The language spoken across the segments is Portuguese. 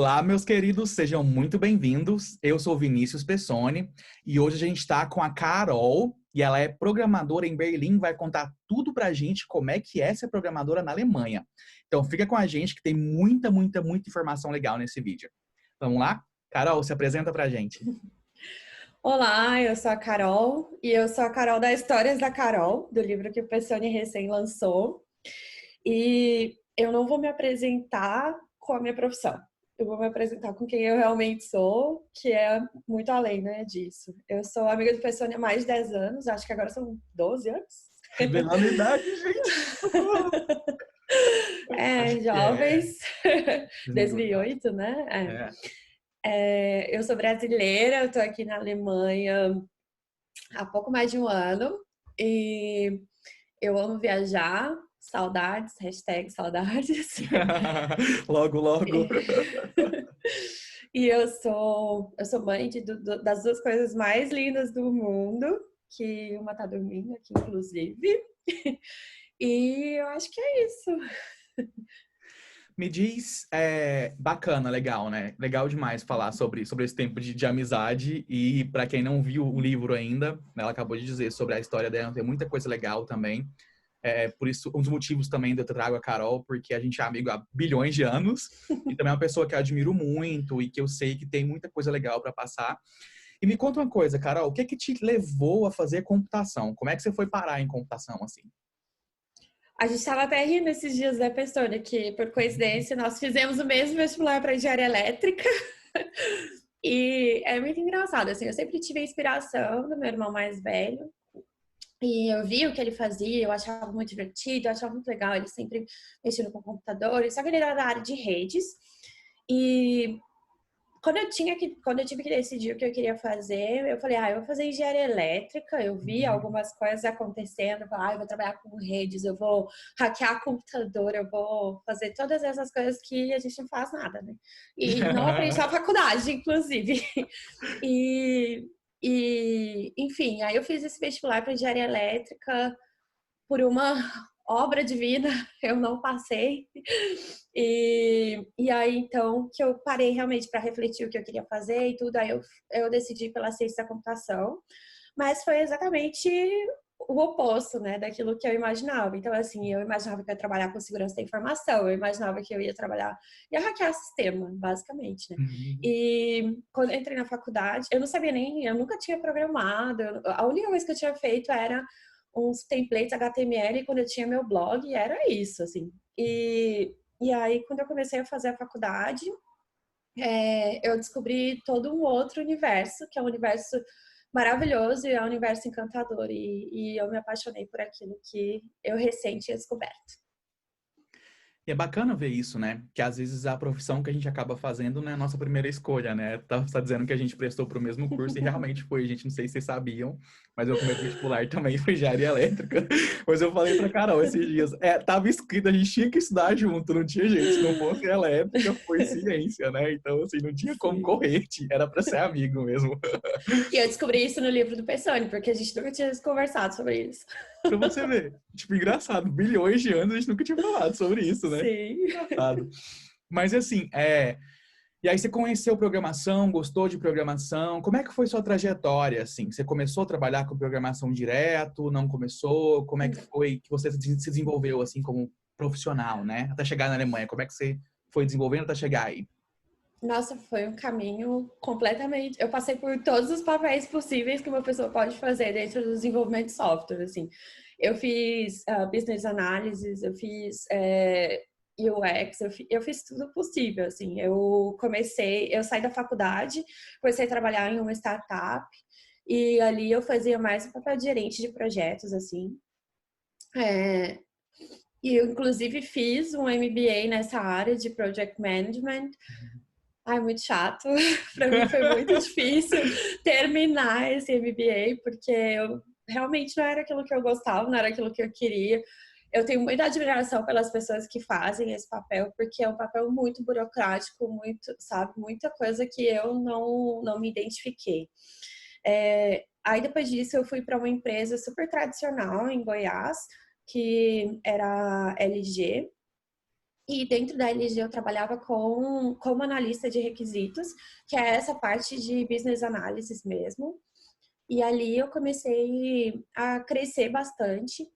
Olá, meus queridos, sejam muito bem-vindos. Eu sou Vinícius Pessoni e hoje a gente está com a Carol e ela é programadora em Berlim, vai contar tudo pra gente como é que é ser programadora na Alemanha. Então fica com a gente que tem muita informação legal nesse vídeo. Vamos lá? Carol, se apresenta pra gente. Olá, eu sou a Carol e eu sou a Carol da Histórias da Carol, do livro que o Pessoni recém lançou. E eu não vou me apresentar com a minha profissão. Eu vou me apresentar com quem eu realmente sou, que é muito além, né, disso. Eu sou amiga do Pessoni há mais de 10 anos, acho que agora são 12 anos. Revelando a idade, gente. Acho que é Jovens, 2008. 2008, né? É. Eu sou brasileira, eu tô aqui na Alemanha há pouco mais de um ano e eu amo viajar, saudades, hashtag saudades. Logo. E eu sou mãe das duas coisas mais lindas do mundo, que uma tá dormindo aqui, inclusive. E eu acho que é isso. Me diz, bacana, legal, né? Legal demais falar sobre esse tempo de amizade. E para quem não viu o livro ainda, né, ela acabou de dizer sobre a história dela, tem muita coisa legal também. Por isso, um dos motivos também de eu trago a Carol, porque a gente é amigo há bilhões de anos. E também é uma pessoa que eu admiro muito e que eu sei que tem muita coisa legal para passar. E me conta uma coisa, Carol, o que é que te levou a fazer computação? Como é que você foi parar em computação, assim? A gente estava até rindo esses dias da pessoa que, por coincidência, nós fizemos o mesmo vestibular para engenharia elétrica. E é muito engraçado, assim, eu sempre tive a inspiração do meu irmão mais velho. E eu vi o que ele fazia, eu achava muito divertido, eu achava muito legal, ele sempre mexendo com computadores, só que ele era da área de redes. E quando eu tive que decidir o que eu queria fazer, eu falei, eu vou fazer engenharia elétrica. Eu vi Uhum. algumas coisas acontecendo, eu falei, eu vou trabalhar com redes, eu vou hackear computador, eu vou fazer todas essas coisas que a gente não faz nada, né? E não aprendi na faculdade, inclusive. E, enfim, aí eu fiz esse vestibular para engenharia elétrica por uma obra divina, eu não passei. E aí, então, que eu parei realmente para refletir o que eu queria fazer e tudo, aí eu decidi pela ciência da computação, mas foi exatamente o oposto, né, daquilo que eu imaginava. Então, assim, eu imaginava que eu ia trabalhar com segurança da informação, eu imaginava que eu ia hackear sistema, basicamente, né. Uhum. E quando eu entrei na faculdade, eu não sabia nem, eu nunca tinha programado, a única coisa que eu tinha feito era uns templates HTML quando eu tinha meu blog, e era isso, assim. E aí, quando eu comecei a fazer a faculdade, eu descobri todo um outro universo, que é um universo maravilhoso e é um universo encantador. E eu me apaixonei por aquilo que eu recém tinha descoberto. E é bacana ver isso, né? Que às vezes a profissão que a gente acaba fazendo não é a nossa primeira escolha, né? Tá dizendo que a gente prestou para o mesmo curso e realmente foi, gente. Não sei se vocês sabiam, mas meu primeiro vestibular também foi engenharia elétrica. Mas eu falei pra Carol esses dias, tava escrito, a gente tinha que estudar junto, não tinha jeito. Se não fosse elétrica, foi ciência, né? Então, assim, não tinha como Sim. correr, era pra ser amigo mesmo. E eu descobri isso no livro do Pessoni, porque a gente nunca tinha conversado sobre isso. Pra você ver. Tipo, engraçado, bilhões de anos a gente nunca tinha falado sobre isso, né? Sim. Engraçado. Mas assim, e aí você conheceu programação, gostou de programação? Como é que foi sua trajetória, assim? Você começou a trabalhar com programação direto, não começou? Como é que foi que você se desenvolveu, assim, como profissional, né? Até chegar na Alemanha, como é que você foi desenvolvendo até chegar aí? Nossa, foi um caminho completamente. Eu passei por todos os papéis possíveis que uma pessoa pode fazer dentro do desenvolvimento de software. Assim, eu fiz business analysis, eu fiz UX, eu fiz tudo possível. Assim, eu saí da faculdade, comecei a trabalhar em uma startup e ali eu fazia mais o papel de gerente de projetos, assim. É, e eu, inclusive, fiz um MBA nessa área de project management. Ai, muito chato. Para mim foi muito difícil terminar esse MBA, porque eu realmente não era aquilo que eu gostava, não era aquilo que eu queria. Eu tenho muita admiração pelas pessoas que fazem esse papel, porque é um papel muito burocrático, muito, sabe, muita coisa que eu não me identifiquei. Aí depois disso eu fui para uma empresa super tradicional em Goiás, que era LG, E dentro da LG eu trabalhava como analista de requisitos, que é essa parte de business analysis mesmo. E ali eu comecei a crescer bastante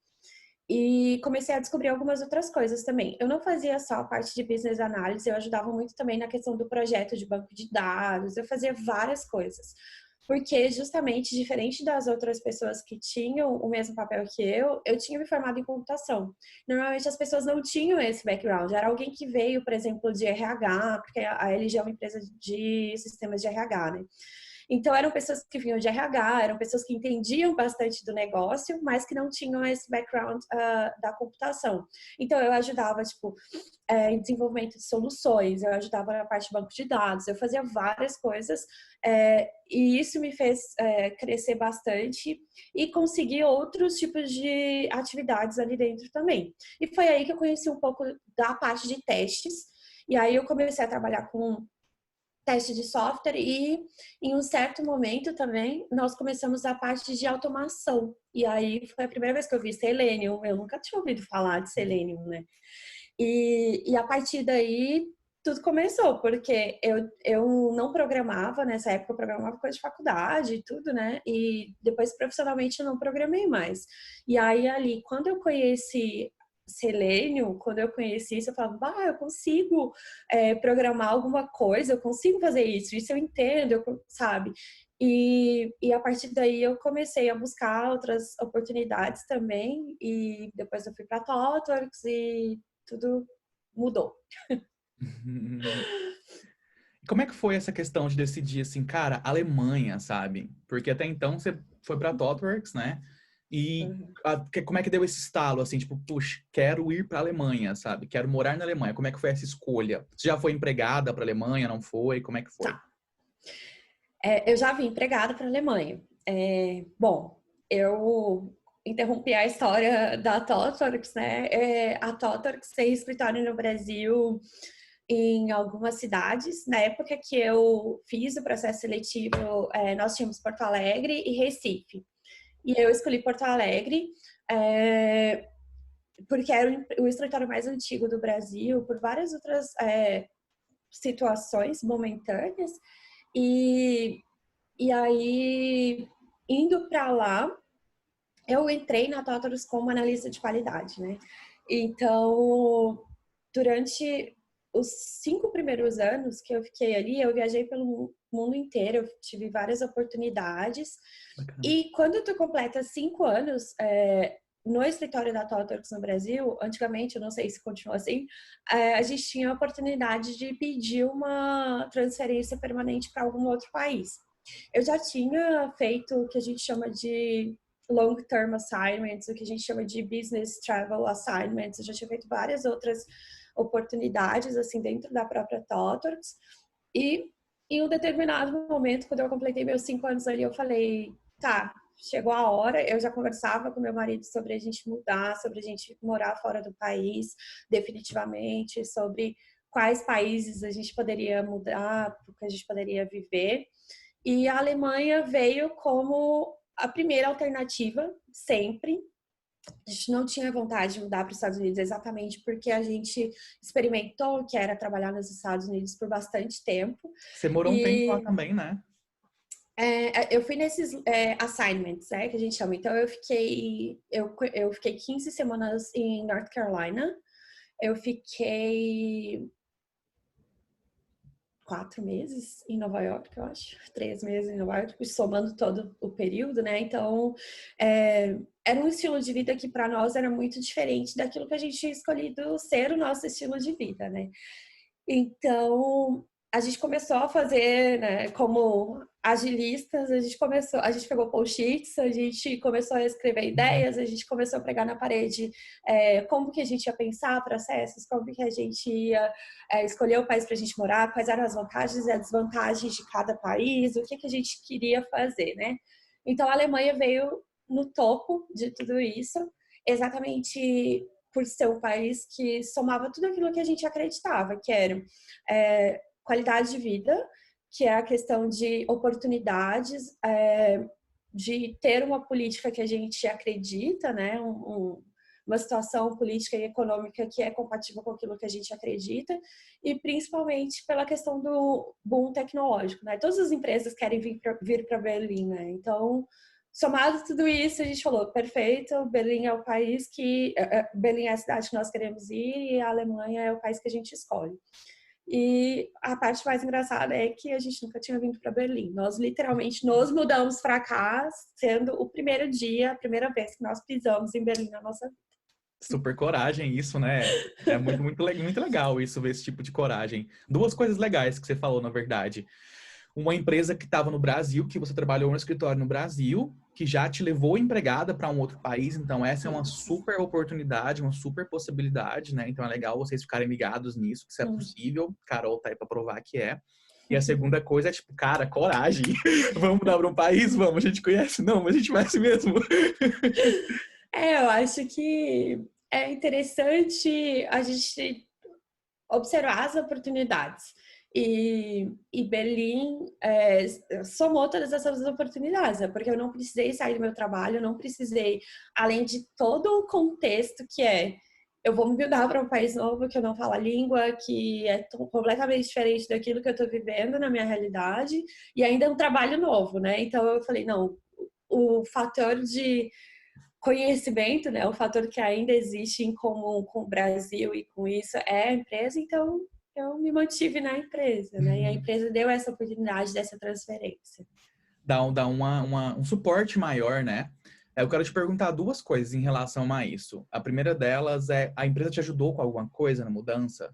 e comecei a descobrir algumas outras coisas também. Eu não fazia só a parte de business analysis, eu ajudava muito também na questão do projeto de banco de dados, eu fazia várias coisas. Porque justamente diferente das outras pessoas que tinham o mesmo papel que eu tinha me formado em computação. Normalmente as pessoas não tinham esse background. Era alguém que veio, por exemplo, de RH, porque a LG é uma empresa de sistemas de RH, né? Então, eram pessoas que vinham de RH, eram pessoas que entendiam bastante do negócio, mas que não tinham esse background da computação. Então, eu ajudava, tipo, em desenvolvimento de soluções, eu ajudava na parte de banco de dados, eu fazia várias coisas, e isso me fez crescer bastante e conseguir outros tipos de atividades ali dentro também. E foi aí que eu conheci um pouco da parte de testes, e aí eu comecei a trabalhar com teste de software e em um certo momento também nós começamos a parte de automação. E aí foi a primeira vez que eu vi Selenium, eu nunca tinha ouvido falar de Selenium, né? E a partir daí tudo começou, porque eu não programava, nessa época eu programava coisa de faculdade e tudo, né? E depois profissionalmente eu não programei mais. E aí ali, quando eu conheci Selenium, quando eu conheci isso, eu falava, bah, eu consigo programar alguma coisa, eu consigo fazer isso eu entendo, sabe? E a partir daí eu comecei a buscar outras oportunidades também, e depois eu fui para a ThoughtWorks e tudo mudou. Como é que foi essa questão de decidir assim, cara, Alemanha, sabe? Porque até então você foi pra ThoughtWorks, né? E Uhum. como é que deu esse estalo, assim, tipo, puxa, quero ir pra Alemanha, sabe? Quero morar na Alemanha. Como é que foi essa escolha? Você já foi empregada pra Alemanha, não foi? Como é que foi? Tá. Eu já vim empregada para a Alemanha. Bom, eu interrompi a história da ThoughtWorks, né? A ThoughtWorks tem escritório no Brasil em algumas cidades. Na época que eu fiz o processo seletivo, nós tínhamos Porto Alegre e Recife. E eu escolhi Porto Alegre, porque era o escritório mais antigo do Brasil, por várias outras situações momentâneas. E, e aí, indo para lá, eu entrei na TOTORUS como analista de qualidade, né? Então, durante os 5 primeiros anos que eu fiquei ali, eu viajei pelo mundo inteiro, eu tive várias oportunidades. Bacana. E quando tu completa 5 anos no escritório da TOTORUS no Brasil, antigamente, eu não sei se continua assim, a gente tinha a oportunidade de pedir uma transferência permanente para algum outro país. Eu já tinha feito o que a gente chama de long-term assignments, o que a gente chama de business travel assignments. Eu já tinha feito várias outras oportunidades assim dentro da própria TOTORX. E em um determinado momento, quando eu completei meus 5 anos ali, eu falei, tá, chegou a hora. Eu já conversava com meu marido sobre a gente mudar, sobre a gente morar fora do país, definitivamente, sobre quais países a gente poderia mudar, porque a gente poderia viver. E a Alemanha veio como a primeira alternativa, sempre. A gente não tinha vontade de mudar para os Estados Unidos exatamente porque a gente experimentou que era trabalhar nos Estados Unidos por bastante tempo. Você morou um tempo lá E também, né? eu fui nesses assignments, que a gente chama. Então, eu fiquei 15 semanas em North Carolina. Eu fiquei 4 meses em Nova York, eu acho. 3 meses em Nova York, somando todo o período, né? Então, era um estilo de vida que para nós era muito diferente daquilo que a gente tinha escolhido ser o nosso estilo de vida, né? Então, a gente começou a fazer, né, como agilistas, a gente pegou post-its, a gente começou a escrever ideias, a gente começou a pregar na parede como que a gente ia pensar processos, como que a gente ia escolher o país para a gente morar, quais eram as vantagens e as desvantagens de cada país, o que que a gente queria fazer, né? Então, a Alemanha veio no topo de tudo isso, exatamente por ser um país que somava tudo aquilo que a gente acreditava, que era qualidade de vida, que é a questão de oportunidades, de ter uma política que a gente acredita, né? uma situação política e econômica que é compatível com aquilo que a gente acredita, e principalmente pela questão do boom tecnológico, né? Todas as empresas querem vir para Berlim, né? Então, somado tudo isso, a gente falou, perfeito, Berlim é o país que... Berlim é a cidade que nós queremos ir e a Alemanha é o país que a gente escolhe. E a parte mais engraçada é que a gente nunca tinha vindo para Berlim. Nós literalmente nos mudamos para cá, sendo o primeiro dia, a primeira vez que nós pisamos em Berlim na nossa vida. Super coragem isso, né? É muito legal isso, ver esse tipo de coragem. Duas coisas legais que você falou, na verdade. Uma empresa que estava no Brasil, que você trabalhou no escritório no Brasil, que já te levou empregada para um outro país. Então, essa é uma super oportunidade, uma super possibilidade, né? Então, é legal vocês ficarem ligados nisso, que isso é possível. Carol tá aí para provar que é. E a segunda coisa é, tipo, cara, coragem. Vamos mudar para um país? Vamos, a gente conhece? Não, mas a gente vai assim mesmo. Eu acho que é interessante a gente observar as oportunidades. E Berlim somou todas essas oportunidades, né? Porque eu não precisei sair do meu trabalho, eu não precisei, além de todo o contexto que eu vou me mudar para um país novo que eu não falo a língua, que é completamente diferente daquilo que eu estou vivendo na minha realidade, e ainda é um trabalho novo, né? Então eu falei, não, o fator de conhecimento, né, o fator que ainda existe em comum com o Brasil e com isso é a empresa, então eu me mantive na empresa, né, e a empresa deu essa oportunidade dessa transferência. Dá um suporte maior, né? Eu quero te perguntar duas coisas em relação a isso. A primeira delas é, a empresa te ajudou com alguma coisa na mudança?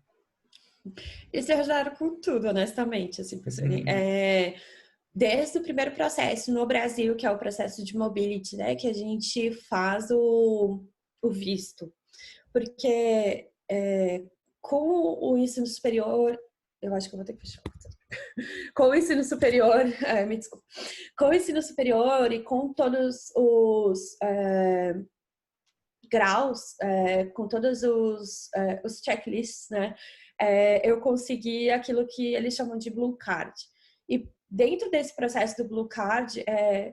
Eles ajudaram com tudo, honestamente, assim, desde o primeiro processo no Brasil, que é o processo de mobility, né, que a gente faz o visto. Porque com o ensino superior, eu acho que eu vou ter que fechar. Com o ensino superior, me desculpa. Com o ensino superior e com todos os graus, com todos os checklists, né? Eu consegui aquilo que eles chamam de Blue Card. E dentro desse processo do Blue Card,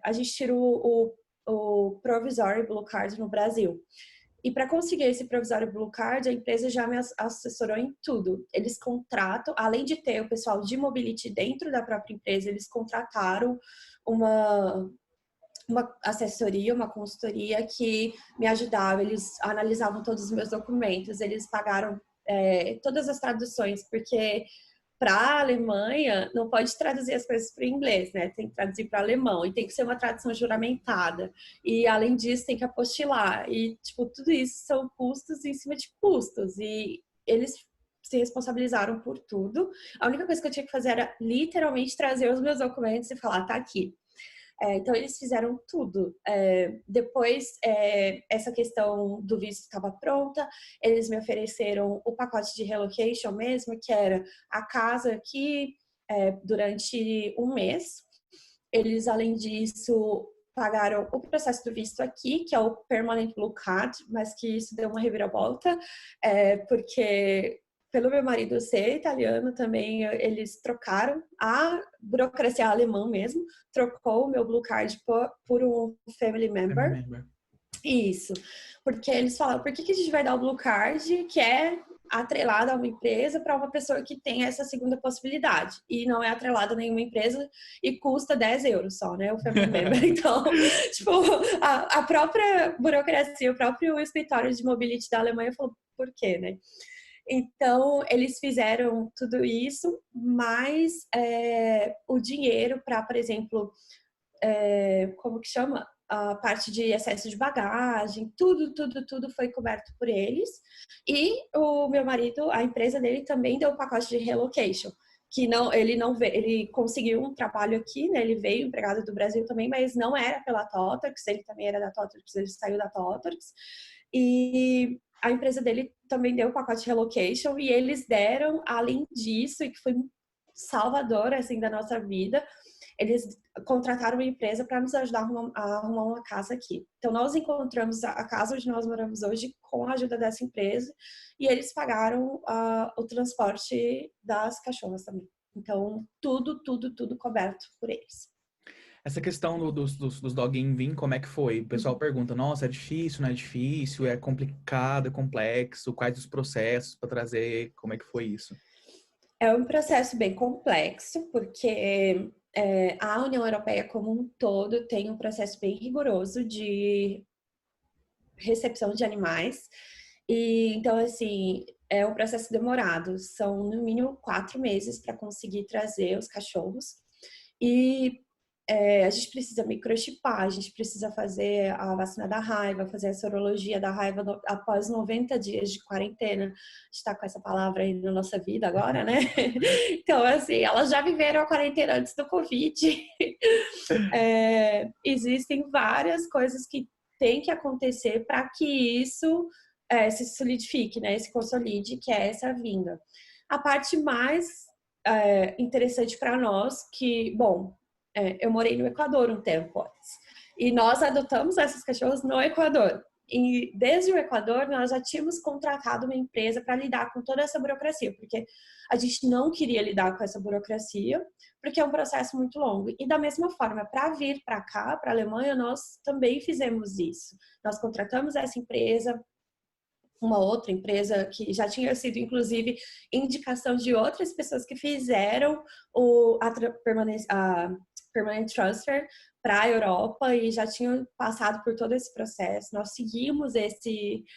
a gente tira o provisório Blue Card no Brasil. E para conseguir esse provisório Blue Card, a empresa já me assessorou em tudo. Eles contratam, além de ter o pessoal de mobility dentro da própria empresa, eles contrataram uma assessoria, uma consultoria que me ajudava. Eles analisavam todos os meus documentos, eles pagaram todas as traduções, porque para a Alemanha não pode traduzir as coisas para o inglês, né? Tem que traduzir para alemão e tem que ser uma tradução juramentada. E além disso tem que apostilar e tipo tudo isso são custos em cima de custos e eles se responsabilizaram por tudo. A única coisa que eu tinha que fazer era literalmente trazer os meus documentos e falar, tá aqui. Então, eles fizeram tudo. Depois, essa questão do visto estava pronta, eles me ofereceram o pacote de relocation mesmo, que era a casa aqui durante um mês. Eles, além disso, pagaram o processo do visto aqui, que é o Permanent Blue Card, mas que isso deu uma reviravolta, porque pelo meu marido ser italiano também, eles trocaram a burocracia alemã mesmo, trocou o meu Blue Card por um family member. Isso, porque eles falaram, por que a gente vai dar o Blue Card, que é atrelado a uma empresa, para uma pessoa que tem essa segunda possibilidade, e não é atrelado a nenhuma empresa e custa 10 euros só, né, o family member. Então, tipo, a própria burocracia, o próprio escritório de mobility da Alemanha falou, por quê, né? Então, eles fizeram tudo isso, mas o dinheiro para, por exemplo, como que chama? A parte de excesso de bagagem, tudo foi coberto por eles. E o meu marido, a empresa dele também deu o pacote de relocation, que ele conseguiu um trabalho aqui, né? Ele veio empregado do Brasil também, mas não era pela Totox, ele também era da Totox, ele saiu da Totox. E a empresa dele também deu o pacote de relocation e eles deram, além disso, e que foi salvador, assim, da nossa vida, eles contrataram uma empresa para nos ajudar a arrumar uma casa aqui. Então, nós encontramos a casa onde nós moramos hoje com a ajuda dessa empresa e eles pagaram o transporte das cachorras também. Então, tudo coberto por eles. Essa questão dos doguinhos vir, como é que foi? O pessoal pergunta, nossa, é difícil, não é difícil? É complicado, é complexo? Quais os processos para trazer? Como é que foi isso? É um processo bem complexo, porque a União Europeia como um todo tem um processo bem rigoroso de recepção de animais. E então, assim, é um processo demorado. São no mínimo 4 meses para conseguir trazer os cachorros. E a gente precisa microchipar, a gente precisa fazer a vacina da raiva, fazer a sorologia da raiva após 90 dias de quarentena. A gente está com essa palavra aí na nossa vida agora, né? Então, assim, elas já viveram a quarentena antes do Covid. Existem várias coisas que têm que acontecer para que isso se solidifique, né? Se consolide, que é essa vinda. A parte mais interessante para nós, que, bom, eu morei no Equador um tempo antes, e nós adotamos essas cachorras no Equador. E desde o Equador, nós já tínhamos contratado uma empresa para lidar com toda essa burocracia, porque a gente não queria lidar com essa burocracia, porque é um processo muito longo. E da mesma forma, para vir para cá, para a Alemanha, nós também fizemos isso. Nós contratamos essa empresa, uma outra empresa que já tinha sido, inclusive, indicação de outras pessoas que fizeram a permanent transfer para a Europa e já tinham passado por todo esse processo. Nós seguimos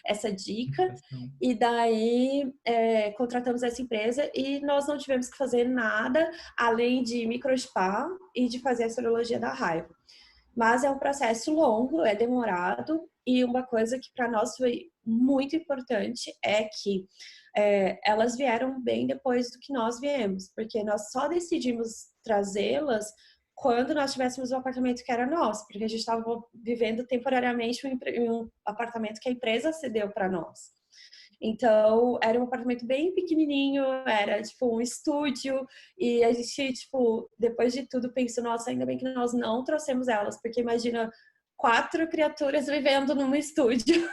essa dica e daí contratamos essa empresa e nós não tivemos que fazer nada além de microchipar e de fazer a sorologia da raiva. Mas é um processo longo, é demorado, e uma coisa que para nós foi muito importante é que elas vieram bem depois do que nós viemos, porque nós só decidimos trazê-las quando nós tivéssemos um apartamento que era nosso, porque a gente estava vivendo temporariamente em um apartamento que a empresa cedeu para nós. Então, era um apartamento bem pequenininho, era tipo um estúdio, e a gente, tipo, depois de tudo pensou, nossa, ainda bem que nós não trouxemos elas, porque imagina 4 criaturas vivendo num estúdio.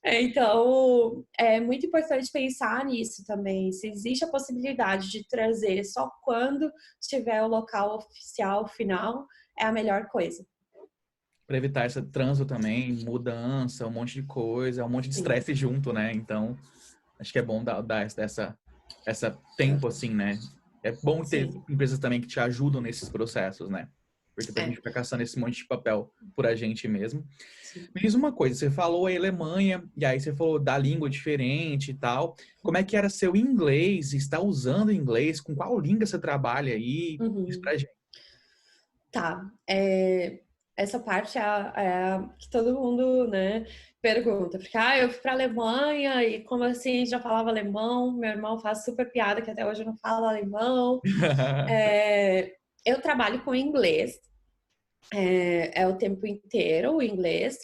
Então, é muito importante pensar nisso também. Se existe a possibilidade de trazer só quando tiver o local oficial final, é a melhor coisa. Para evitar esse trânsito também, mudança, um monte de coisa, um monte de Sim. estresse junto, né? Então, acho que é bom dar essa tempo, assim, né? É bom ter Sim. empresas também que te ajudam nesses processos, né? Porque pra gente ficar caçando esse monte de papel por a gente mesmo. Sim. Me diz uma coisa, você falou a Alemanha, e aí você falou da língua diferente e tal. Como é que era seu inglês? Está usando inglês? Com qual língua você trabalha aí? Diz pra gente. Tá. Essa parte é a que todo mundo, né, pergunta. Porque, eu fui pra Alemanha e como assim já falava alemão? Meu irmão faz super piada que até hoje eu não falo alemão. Eu trabalho com inglês. É o tempo inteiro o inglês.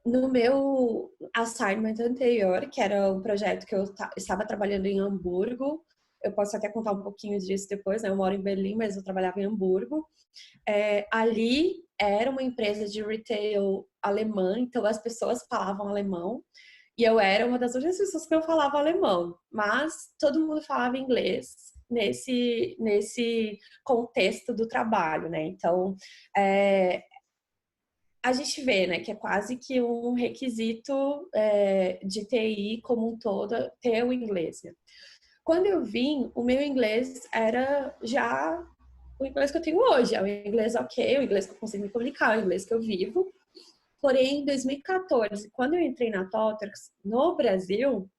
No meu assignment anterior, que era um projeto que eu estava trabalhando em Hamburgo, eu posso até contar um pouquinho disso depois, né? Eu moro em Berlim, mas eu trabalhava em Hamburgo. Ali era uma empresa de retail alemã, então as pessoas falavam alemão. E eu era uma das únicas pessoas que não falava alemão, mas todo mundo falava inglês nesse contexto do trabalho, né? Então, a gente vê, né, que é quase que um requisito de TI como um todo ter o inglês. Né? Quando eu vim, o meu inglês era já o inglês que eu tenho hoje, é o inglês ok, o inglês que eu consigo me comunicar, o inglês que eu vivo. Porém, em 2014, quando eu entrei na TOTWORKS no Brasil,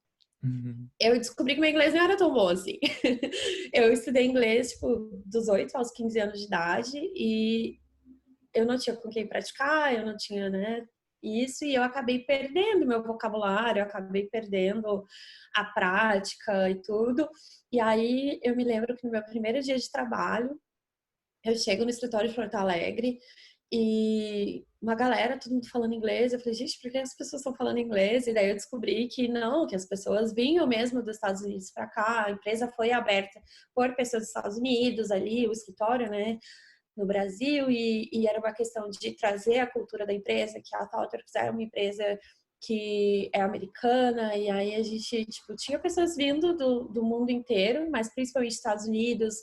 eu descobri que meu inglês não era tão bom assim. Eu estudei inglês, tipo, dos 8 aos 15 anos de idade e eu não tinha com quem praticar, eu não tinha, né, isso, e eu acabei perdendo meu vocabulário, eu acabei perdendo a prática e tudo. E aí eu me lembro que no meu primeiro dia de trabalho, eu chego no escritório de Porto Alegre e uma galera, todo mundo falando inglês. Eu falei, gente, por que as pessoas estão falando inglês? E daí eu descobri que não, que as pessoas vinham mesmo dos Estados Unidos para cá. A empresa foi aberta por pessoas dos Estados Unidos ali, o escritório, né, no Brasil. E era uma questão de trazer a cultura da empresa, que a ThoughtWorks era uma empresa que é americana, e aí a gente, tipo, tinha pessoas vindo do mundo inteiro, mas principalmente Estados Unidos,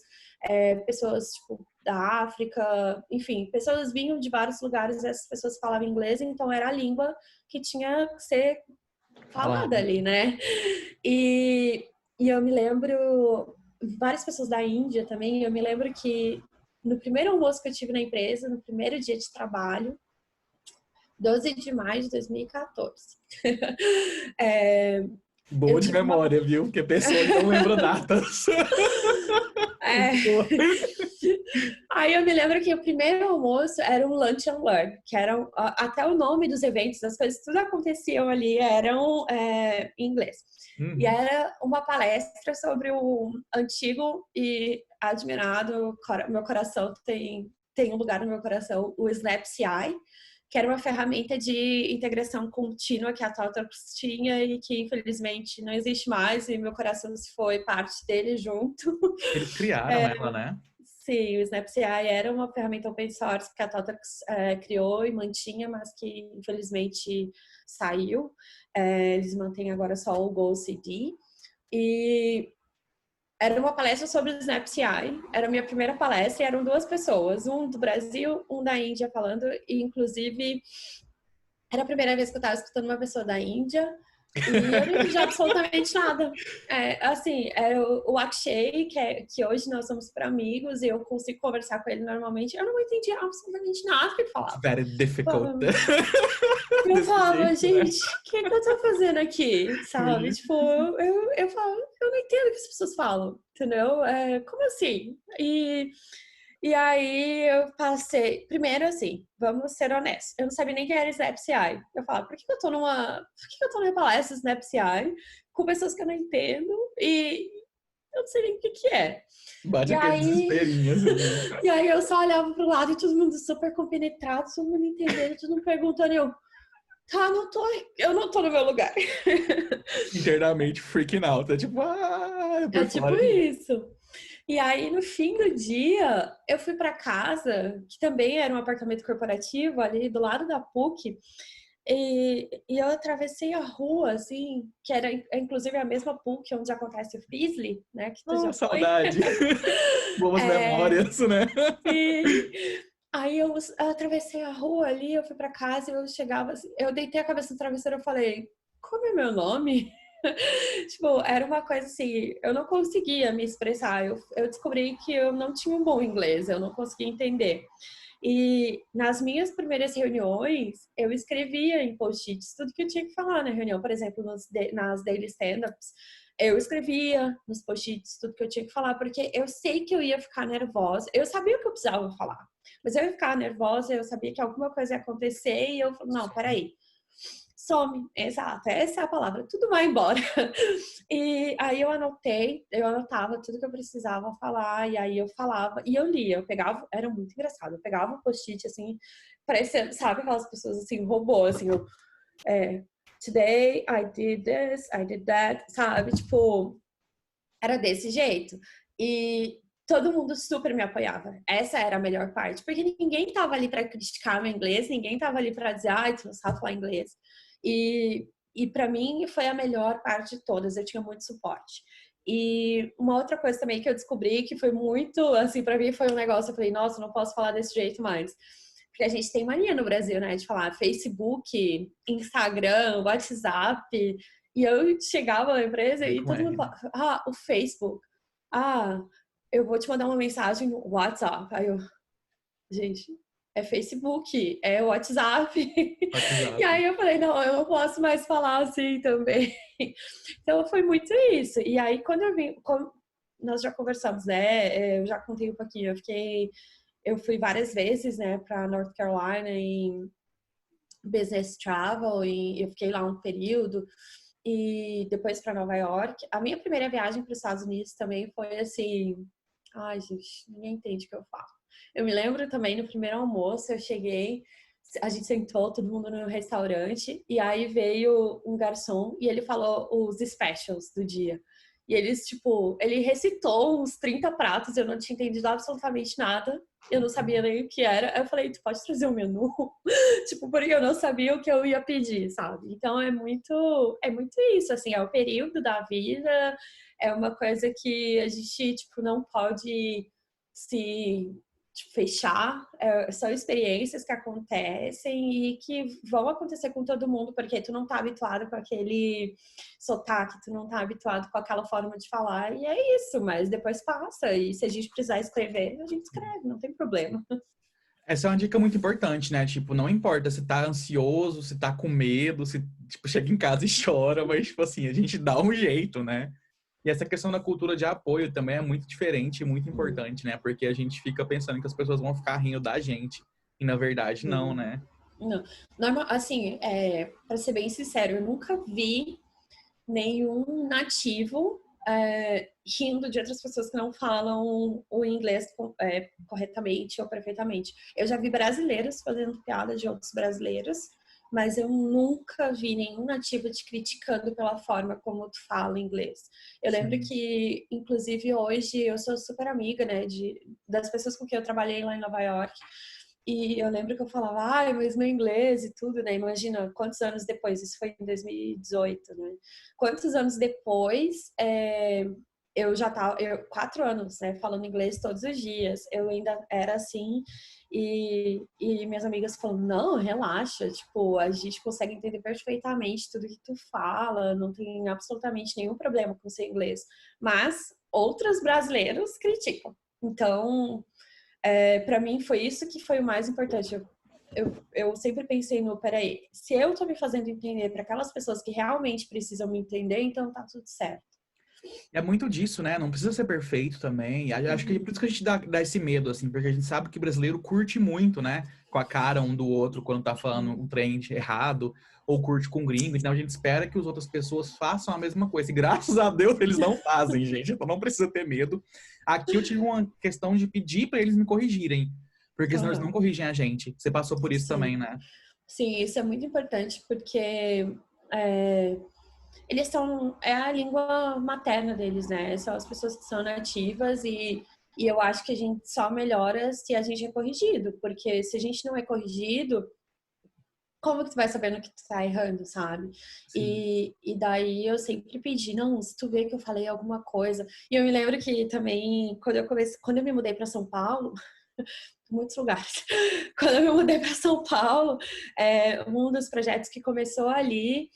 pessoas, tipo, da África, enfim, pessoas vinham de vários lugares, essas pessoas falavam inglês, então era a língua que tinha que ser falada ali, né? E eu me lembro, várias pessoas da Índia também, eu me lembro que no primeiro almoço que eu tive na empresa, no primeiro dia de trabalho, 12 de maio de 2014. Boa Eu de tive uma. memória, viu? Porque a pessoa não lembra datas. É, Muito boa. aí eu me lembro que o primeiro almoço era um lunch and learn, que eram até o nome dos eventos, as coisas tudo aconteciam ali, eram em inglês. E Uhum. era uma palestra sobre o antigo e admirado, meu coração tem um lugar no meu coração, o Snap CI, que era uma ferramenta de integração contínua que a ThoughtWorks tinha e que infelizmente não existe mais e meu coração se foi parte dele junto. Eles criaram ela, né? Sim, o SnapCI era uma ferramenta open source que a ThoughtWorks criou e mantinha, mas que infelizmente saiu. Eles mantêm agora só o GoCD. E era uma palestra sobre o SnapCI. Era a minha primeira palestra e eram duas pessoas, um do Brasil, um da Índia falando. E inclusive era a primeira vez que eu estava escutando uma pessoa da Índia e eu não entendi absolutamente nada. Assim, era o Akshay, que hoje nós somos super amigos e eu consigo conversar com ele normalmente. Eu não entendi absolutamente nada que ele falava. Very difficult. Eu Desse falava, jeito, né? gente, o que eu tô fazendo aqui? Sabe? Sim. Tipo, eu falo, eu não entendo o que as pessoas falam, entendeu? Como assim? E aí eu passei, primeiro assim, vamos ser honestos, eu não sabia nem quem era SnapCI. Eu falava, por que eu tô numa palestra SnapCI com pessoas que eu não entendo e eu não sei nem o que é. Bate E aquele aí, desesperinho, assim, né? e aí eu só olhava pro lado e todo mundo super compenetrado, todo mundo entendendo, todo mundo perguntando, tá, eu não tô no meu lugar. Internamente freaking out. É tipo, É por tipo fora. isso. E aí, no fim do dia, eu fui para casa, que também era um apartamento corporativo ali do lado da PUC, e eu atravessei a rua, assim, que era inclusive a mesma PUC onde acontece o Fisley, né, que tu Oh, já foi. saudade. Boas É, memórias, né? e aí eu atravessei a rua ali, eu fui para casa e eu chegava, assim, eu deitei a cabeça no travesseiro e falei, como é meu nome? Tipo, era uma coisa assim, eu não conseguia me expressar. Eu descobri que eu não tinha um bom inglês, eu não conseguia entender. E nas minhas primeiras reuniões, eu escrevia em post-its tudo que eu tinha que falar na reunião. Por exemplo, nas daily stand-ups, eu escrevia nos post-its tudo que eu tinha que falar, porque eu sei que eu ia ficar nervosa. Eu sabia o que eu precisava falar, mas eu ia ficar nervosa, eu sabia que alguma coisa ia acontecer e eu falei, não, peraí. Some, exato, essa é a palavra, tudo vai embora. E aí eu anotava tudo que eu precisava falar, e aí eu falava, e eu lia, eu pegava, era muito engraçado, eu pegava um post-it assim, parecia, sabe aquelas pessoas assim, robô, assim, today I did this, I did that, sabe? Tipo, era desse jeito. E todo mundo super me apoiava. Essa era a melhor parte, porque ninguém tava ali para criticar meu inglês, ninguém tava ali para dizer, ai, tu não sabe falar inglês. E para mim foi a melhor parte de todas, eu tinha muito suporte. E uma outra coisa também que eu descobri que foi muito, assim, para mim foi um negócio, eu falei, nossa, não posso falar desse jeito mais. Porque a gente tem mania no Brasil, né, de falar Facebook, Instagram, WhatsApp. E eu chegava na empresa Sei e como todo é. mundo falava, o Facebook. Ah, eu vou te mandar uma mensagem no WhatsApp. Aí eu, gente, é Facebook, é WhatsApp. E WhatsApp. aí eu falei, não, eu não posso mais falar assim também. Então foi muito isso. E aí quando eu vim, nós já conversamos, né? Eu já contei um pouquinho. Eu fui várias vezes, né, para North Carolina em business travel e eu fiquei lá um período e depois para Nova York. A minha primeira viagem para os Estados Unidos também foi assim, ai, gente, ninguém entende o que eu falo. Eu me lembro também no primeiro almoço, eu cheguei, a gente sentou todo mundo no restaurante e aí veio um garçom e ele falou os specials do dia. E eles, tipo, ele recitou uns 30 pratos, eu não tinha entendido absolutamente nada. eu não sabia nem o que era. Aí eu falei, tu pode trazer o menu? Tipo, porque eu não sabia o que eu ia pedir, sabe? Então é muito isso, assim, é o período da vida, é uma coisa que a gente, tipo, não pode se tipo, fechar, são experiências que acontecem e que vão acontecer com todo mundo, porque tu não tá habituado com aquele sotaque, tu não tá habituado com aquela forma de falar, e é isso, mas depois passa, e se a gente precisar escrever, a gente escreve, não tem problema. Essa é uma dica muito importante, né? Tipo, não importa se tá ansioso, se tá com medo, se, tipo, chega em casa e chora, mas, tipo assim, a gente dá um jeito, né? E essa questão da cultura de apoio também é muito diferente e muito importante, né? Porque a gente fica pensando que as pessoas vão ficar rindo da gente. E, na verdade, não, né? Não. Normal, assim, para ser bem sincero, eu nunca vi nenhum nativo rindo de outras pessoas que não falam o inglês corretamente ou perfeitamente. Eu já vi brasileiros fazendo piada de outros brasileiros, mas eu nunca vi nenhum nativo te criticando pela forma como tu fala inglês. Eu lembro Sim. que, inclusive, hoje eu sou super amiga, né, das pessoas com quem eu trabalhei lá em Nova York. E eu lembro que eu falava, ai, mas meu inglês e tudo, né? Imagina quantos anos depois, isso foi em 2018, né? Quantos anos depois, eu já tava, 4 anos, né, falando inglês todos os dias. Eu ainda era assim, e minhas amigas falam, não, relaxa, tipo, a gente consegue entender perfeitamente tudo que tu fala, não tem absolutamente nenhum problema com o seu inglês. Mas outros brasileiros criticam. Então, para mim foi isso que foi o mais importante. Eu sempre pensei no, peraí, se eu tô me fazendo entender para aquelas pessoas que realmente precisam me entender, então tá tudo certo. É muito disso, né? Não precisa ser perfeito também. E acho que é por isso que a gente dá esse medo, assim, porque a gente sabe que o brasileiro curte muito, né? Com a cara um do outro quando tá falando um trem errado, ou curte com gringo. Então a gente espera que as outras pessoas façam a mesma coisa. E graças a Deus eles não fazem, gente. Então não precisa ter medo. Aqui eu tive uma questão de pedir para eles me corrigirem, porque senão eles não Uhum. corrigem a gente. Você passou por isso também, Sim. né? Sim, isso é muito importante porque é, eles são, é a língua materna deles, né? São as pessoas que são nativas e eu acho que a gente só melhora se a gente é corrigido, porque se a gente não é corrigido, como que tu vai sabendo que tu tá errando, sabe? Sim. E daí eu sempre pedi, não, se tu vê que eu falei alguma coisa. E eu me lembro que também, quando eu me mudei para São Paulo, muitos lugares. Quando eu me mudei para São Paulo, um dos projetos que começou ali,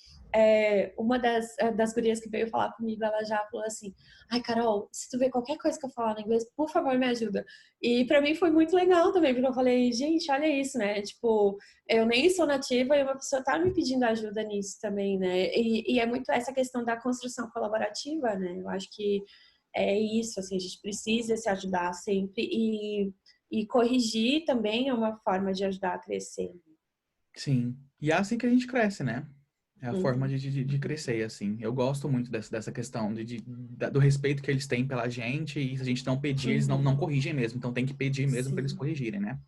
uma das gurias que veio falar comigo, ela já falou assim: ai, Carol, se tu vê qualquer coisa que eu falar no inglês, por favor, me ajuda. E para mim foi muito legal também, porque eu falei: gente, olha isso, né? Tipo, eu nem sou nativa e uma pessoa tá me pedindo ajuda nisso também, né? E é muito essa questão da construção colaborativa, né? Eu acho que é isso, assim, a gente precisa se ajudar sempre e corrigir também é uma forma de ajudar a crescer. Sim. E é assim que a gente cresce, né? É a forma Uhum. de crescer, assim. Eu gosto muito dessa questão do respeito que eles têm pela gente, e se a gente não pedir, eles Uhum. não corrigem mesmo. Então tem que pedir mesmo para eles Sim. corrigirem, né?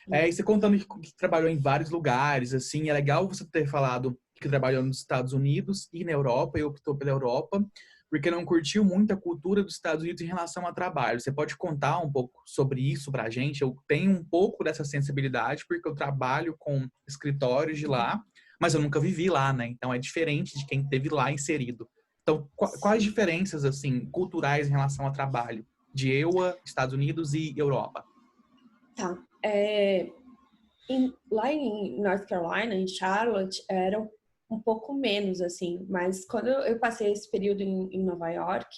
E Uhum. você contando que trabalhou em vários lugares, assim, é legal você ter falado que trabalhou nos Estados Unidos e na Europa, e optou pela Europa, porque não curtiu muito a cultura dos Estados Unidos em relação ao trabalho. Você pode contar um pouco sobre isso pra gente? Eu tenho um pouco dessa sensibilidade, porque eu trabalho com escritórios de lá, mas eu nunca vivi lá, né? Então é diferente de quem teve lá inserido. Então, quais Sim. diferenças, assim, culturais em relação ao trabalho de EUA, Estados Unidos e Europa? Tá. Lá em North Carolina, em Charlotte, era um pouco menos, assim. Mas quando eu passei esse período em Nova York,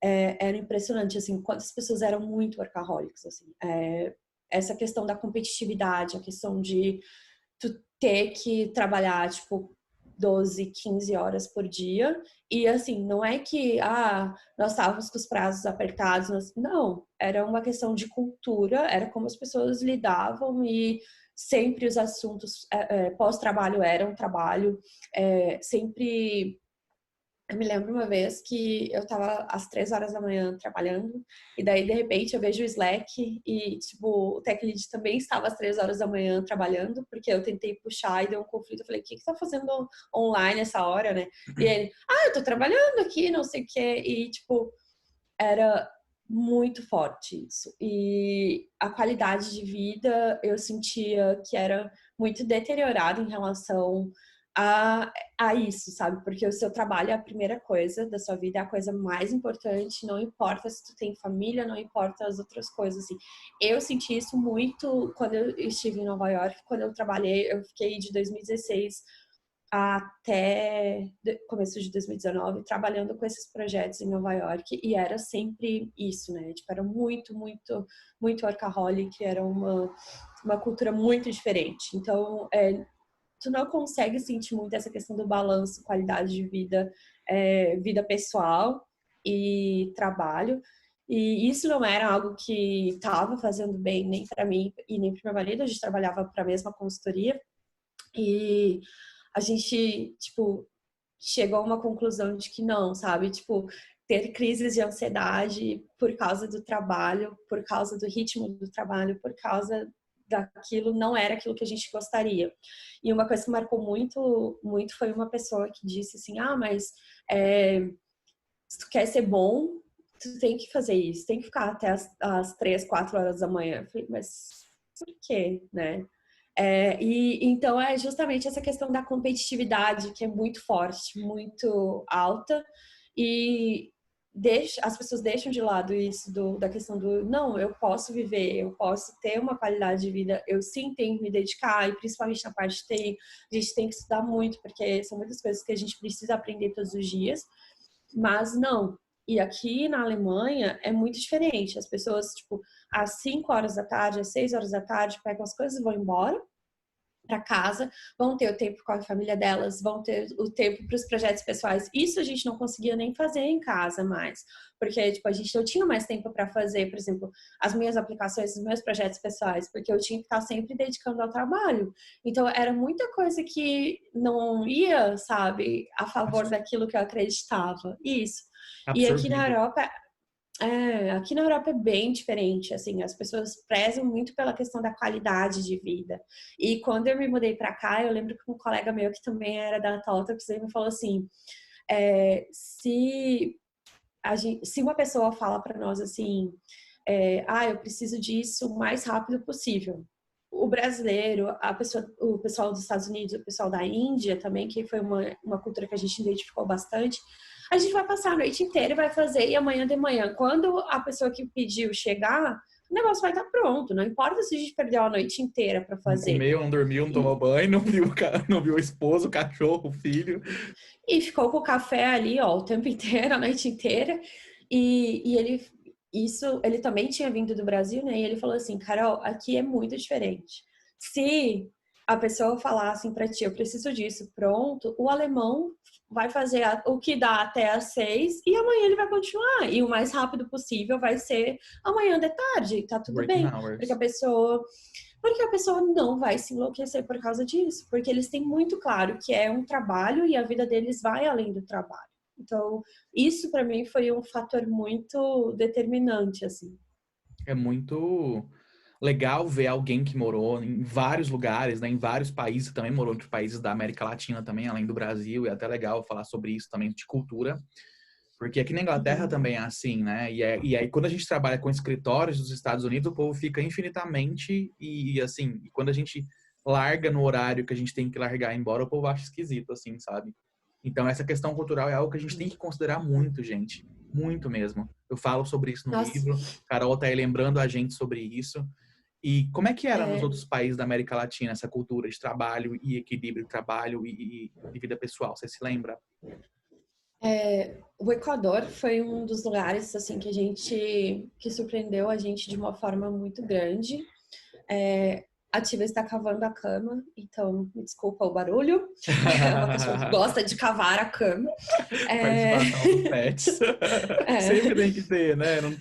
era impressionante, assim, quantas pessoas eram muito workaholics, assim. Essa questão da competitividade, a questão de tu ter que trabalhar, tipo, 12, 15 horas por dia. E, assim, não é que, nós estávamos com os prazos apertados. Não, era uma questão de cultura, era como as pessoas lidavam e sempre os assuntos pós-trabalho eram trabalho, sempre eu me lembro uma vez que eu tava às 3 horas da manhã trabalhando, e daí, de repente, eu vejo o Slack e, tipo, o Tech Lead também estava às 3 horas da manhã trabalhando, porque eu tentei puxar e deu um conflito. Eu falei, o que que tá fazendo online essa hora, né? E ele, eu tô trabalhando aqui, não sei o quê. E, tipo, era muito forte isso. E a qualidade de vida eu sentia que era muito deteriorada em relação a isso, sabe? Porque o seu trabalho é a primeira coisa da sua vida, é a coisa mais importante, não importa se tu tem família, não importa as outras coisas, assim. Eu senti isso muito quando eu estive em Nova York, quando eu trabalhei, eu fiquei de 2016 até começo de 2019 trabalhando com esses projetos em Nova York e era sempre isso, né? Tipo, era muito, muito, muito workaholic, era uma cultura muito diferente. Então, tu não consegue sentir muito essa questão do balanço, qualidade de vida, vida pessoal e trabalho. E isso não era algo que estava fazendo bem nem para mim e nem para meu marido. A gente trabalhava para a mesma consultoria e a gente, tipo, chegou a uma conclusão de que não, sabe? Tipo, ter crises de ansiedade por causa do trabalho, por causa do ritmo do trabalho, por causa daquilo, não era aquilo que a gente gostaria. E uma coisa que marcou muito, muito foi uma pessoa que disse assim, mas se tu quer ser bom, tu tem que fazer isso, tem que ficar até as 3, 4 horas da manhã. Eu falei, mas por quê, né? E então é justamente essa questão da competitividade que é muito forte, muito alta e as pessoas deixam de lado isso da questão do não, eu posso viver, eu posso ter uma qualidade de vida, eu sim tenho que me dedicar e principalmente na parte de TI, a gente tem que estudar muito porque são muitas coisas que a gente precisa aprender todos os dias, mas não. E aqui na Alemanha é muito diferente. As pessoas, tipo, às 5 horas da tarde, às 6 horas da tarde, pegam as coisas e vão embora para casa, vão ter o tempo com a família delas, vão ter o tempo para os projetos pessoais. Isso a gente não conseguia nem fazer em casa mais, porque tipo a gente não tinha mais tempo para fazer, por exemplo, as minhas aplicações, os meus projetos pessoais, porque eu tinha que estar sempre dedicando ao trabalho. Então era muita coisa que não ia, sabe, a favor daquilo que eu acreditava. Isso. E Absorvido. aqui na Europa é bem diferente, assim, as pessoas prezam muito pela questão da qualidade de vida. E quando eu me mudei para cá, eu lembro que um colega meu que também era da TOTUX, ele me falou assim, se uma pessoa fala para nós assim, eu preciso disso o mais rápido possível. O brasileiro, o pessoal dos Estados Unidos, o pessoal da Índia também, que foi uma cultura que a gente identificou bastante, a gente vai passar a noite inteira e vai fazer, e amanhã de manhã, quando a pessoa que pediu chegar, o negócio vai estar pronto. Não importa se a gente perdeu a noite inteira para Não fazer. comeu, não dormiu, não tomou banho, não viu o esposo, o cachorro, o filho. E ficou com o café ali, ó, o tempo inteiro, a noite inteira. E ele também tinha vindo do Brasil, né? E ele falou assim, Carol, aqui é muito diferente. Se a pessoa falar assim para ti, eu preciso disso, pronto, o alemão vai fazer o que dá até às 6 e amanhã ele vai continuar. E o mais rápido possível vai ser amanhã de tarde, tá tudo Working bem. Porque hours. a pessoa não vai se enlouquecer por causa disso, porque eles têm muito claro que é um trabalho e a vida deles vai além do trabalho. Então, isso para mim foi um fator muito determinante, assim. É muito legal ver alguém que morou em vários lugares, né, em vários países, também morou em outros países da América Latina também, além do Brasil, e é até legal falar sobre isso também, de cultura, porque aqui na Inglaterra Uhum. também é assim, né, e aí quando a gente trabalha com escritórios dos Estados Unidos, o povo fica infinitamente, assim, quando a gente larga no horário que a gente tem que largar e ir embora, o povo acha esquisito, assim, sabe? Então essa questão cultural é algo que a gente tem que considerar muito, gente, muito mesmo. Eu falo sobre isso no Nossa, livro, Carol tá aí lembrando a gente sobre isso. E como é que era nos é, outros países da América Latina essa cultura de trabalho e equilíbrio, trabalho e vida pessoal? Você se lembra? o Equador foi um dos lugares assim que surpreendeu a gente de uma forma muito grande. A Tiva está cavando a cama, então me desculpa o barulho. É uma pessoa que gosta de cavar a cama. É, Participação dos pets. Sempre é, tem que ter, né? Não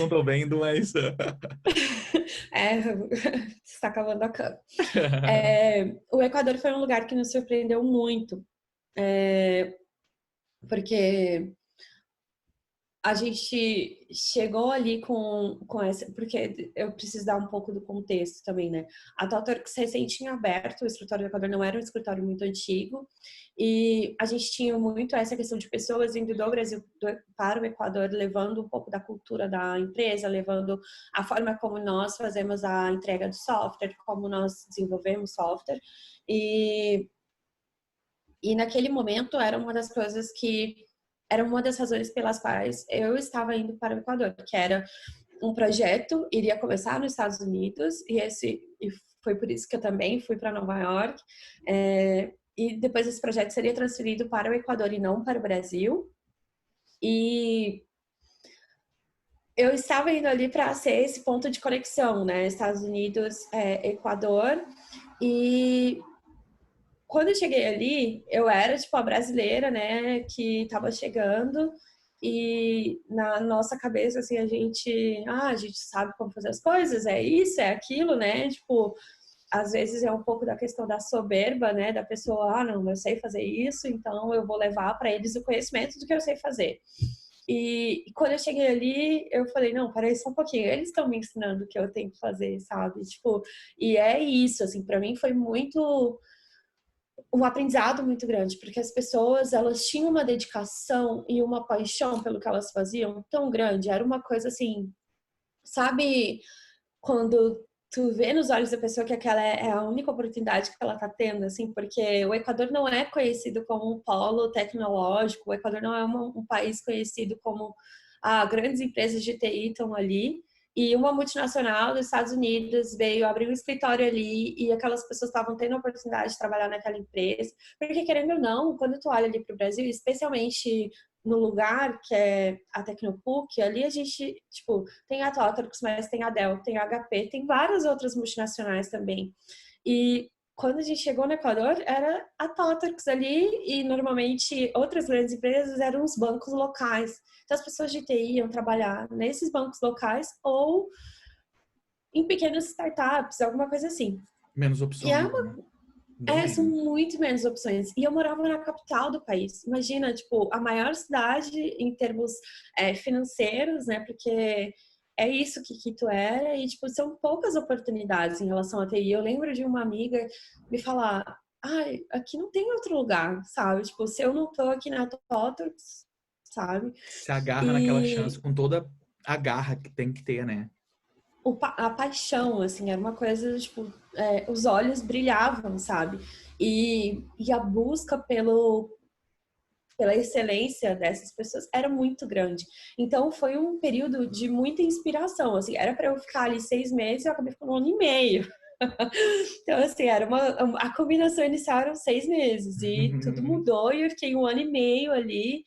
tô vendo, mas. é, está cavando a cama. O Equador foi um lugar que nos surpreendeu muito, porque a gente chegou ali com essa, porque eu preciso dar um pouco do contexto também, né? A ThoughtWorks recém tinha aberto, o escritório do Equador não era um escritório muito antigo, e a gente tinha muito essa questão de pessoas indo do Brasil para o Equador, levando um pouco da cultura da empresa, levando a forma como nós fazemos a entrega do software, como nós desenvolvemos software, e naquele momento era uma das coisas que era uma das razões pelas quais eu estava indo para o Equador, que era um projeto, iria começar nos Estados Unidos, e foi por isso que eu também fui para Nova York, e depois esse projeto seria transferido para o Equador e não para o Brasil. E eu estava indo ali para ser esse ponto de conexão, né? Estados Unidos, Equador, e quando eu cheguei ali, eu era, tipo, a brasileira, né, que tava chegando, e na nossa cabeça, assim, a gente sabe como fazer as coisas, é isso, é aquilo, né, tipo, às vezes é um pouco da questão da soberba, né, da pessoa, não, eu sei fazer isso, então eu vou levar para eles o conhecimento do que eu sei fazer. E quando eu cheguei ali, eu falei, não, peraí só um pouquinho, eles estão me ensinando o que eu tenho que fazer, sabe? Tipo, e é isso, assim, para mim foi muito um aprendizado muito grande, porque as pessoas, elas tinham uma dedicação e uma paixão pelo que elas faziam tão grande, era uma coisa assim, sabe, quando tu vê nos olhos da pessoa que aquela é a única oportunidade que ela tá tendo, assim, porque o Equador não é conhecido como um polo tecnológico, o Equador não é um país conhecido como grandes empresas de TI estão ali, e uma multinacional dos Estados Unidos veio abrir um escritório ali e aquelas pessoas estavam tendo a oportunidade de trabalhar naquela empresa, porque querendo ou não, quando tu olha ali para o Brasil, especialmente no lugar que é a Tecnopuc, ali a gente, tipo, tem a ThoughtWorks, mas tem a Dell, tem a HP, tem várias outras multinacionais também. E quando a gente chegou no Equador, era a ThoughtWorks ali e normalmente outras grandes empresas eram os bancos locais. Então as pessoas de TI iam trabalhar nesses bancos locais ou em pequenas startups, alguma coisa assim. Menos E é opções, né? Bem são menos. muito menos opções. E eu morava na capital do país. Imagina, tipo, a maior cidade em termos financeiros, né? Porque é isso que Quito era. E, tipo, são poucas oportunidades em relação à TI. Eu lembro de uma amiga me falar, ai, aqui não tem outro lugar, sabe? Tipo, se eu não tô aqui na TOTOS, sabe? Se agarra naquela chance E com toda a garra que tem que ter, né? a paixão, assim, era uma coisa, tipo, os olhos brilhavam, sabe? E a busca pela excelência dessas pessoas era muito grande. Então foi um período de muita inspiração, assim, era para eu ficar ali 6 meses, eu acabei ficando 1 ano e meio. Então, assim, a combinação inicial eram 6 meses e tudo mudou e eu fiquei 1 ano e meio ali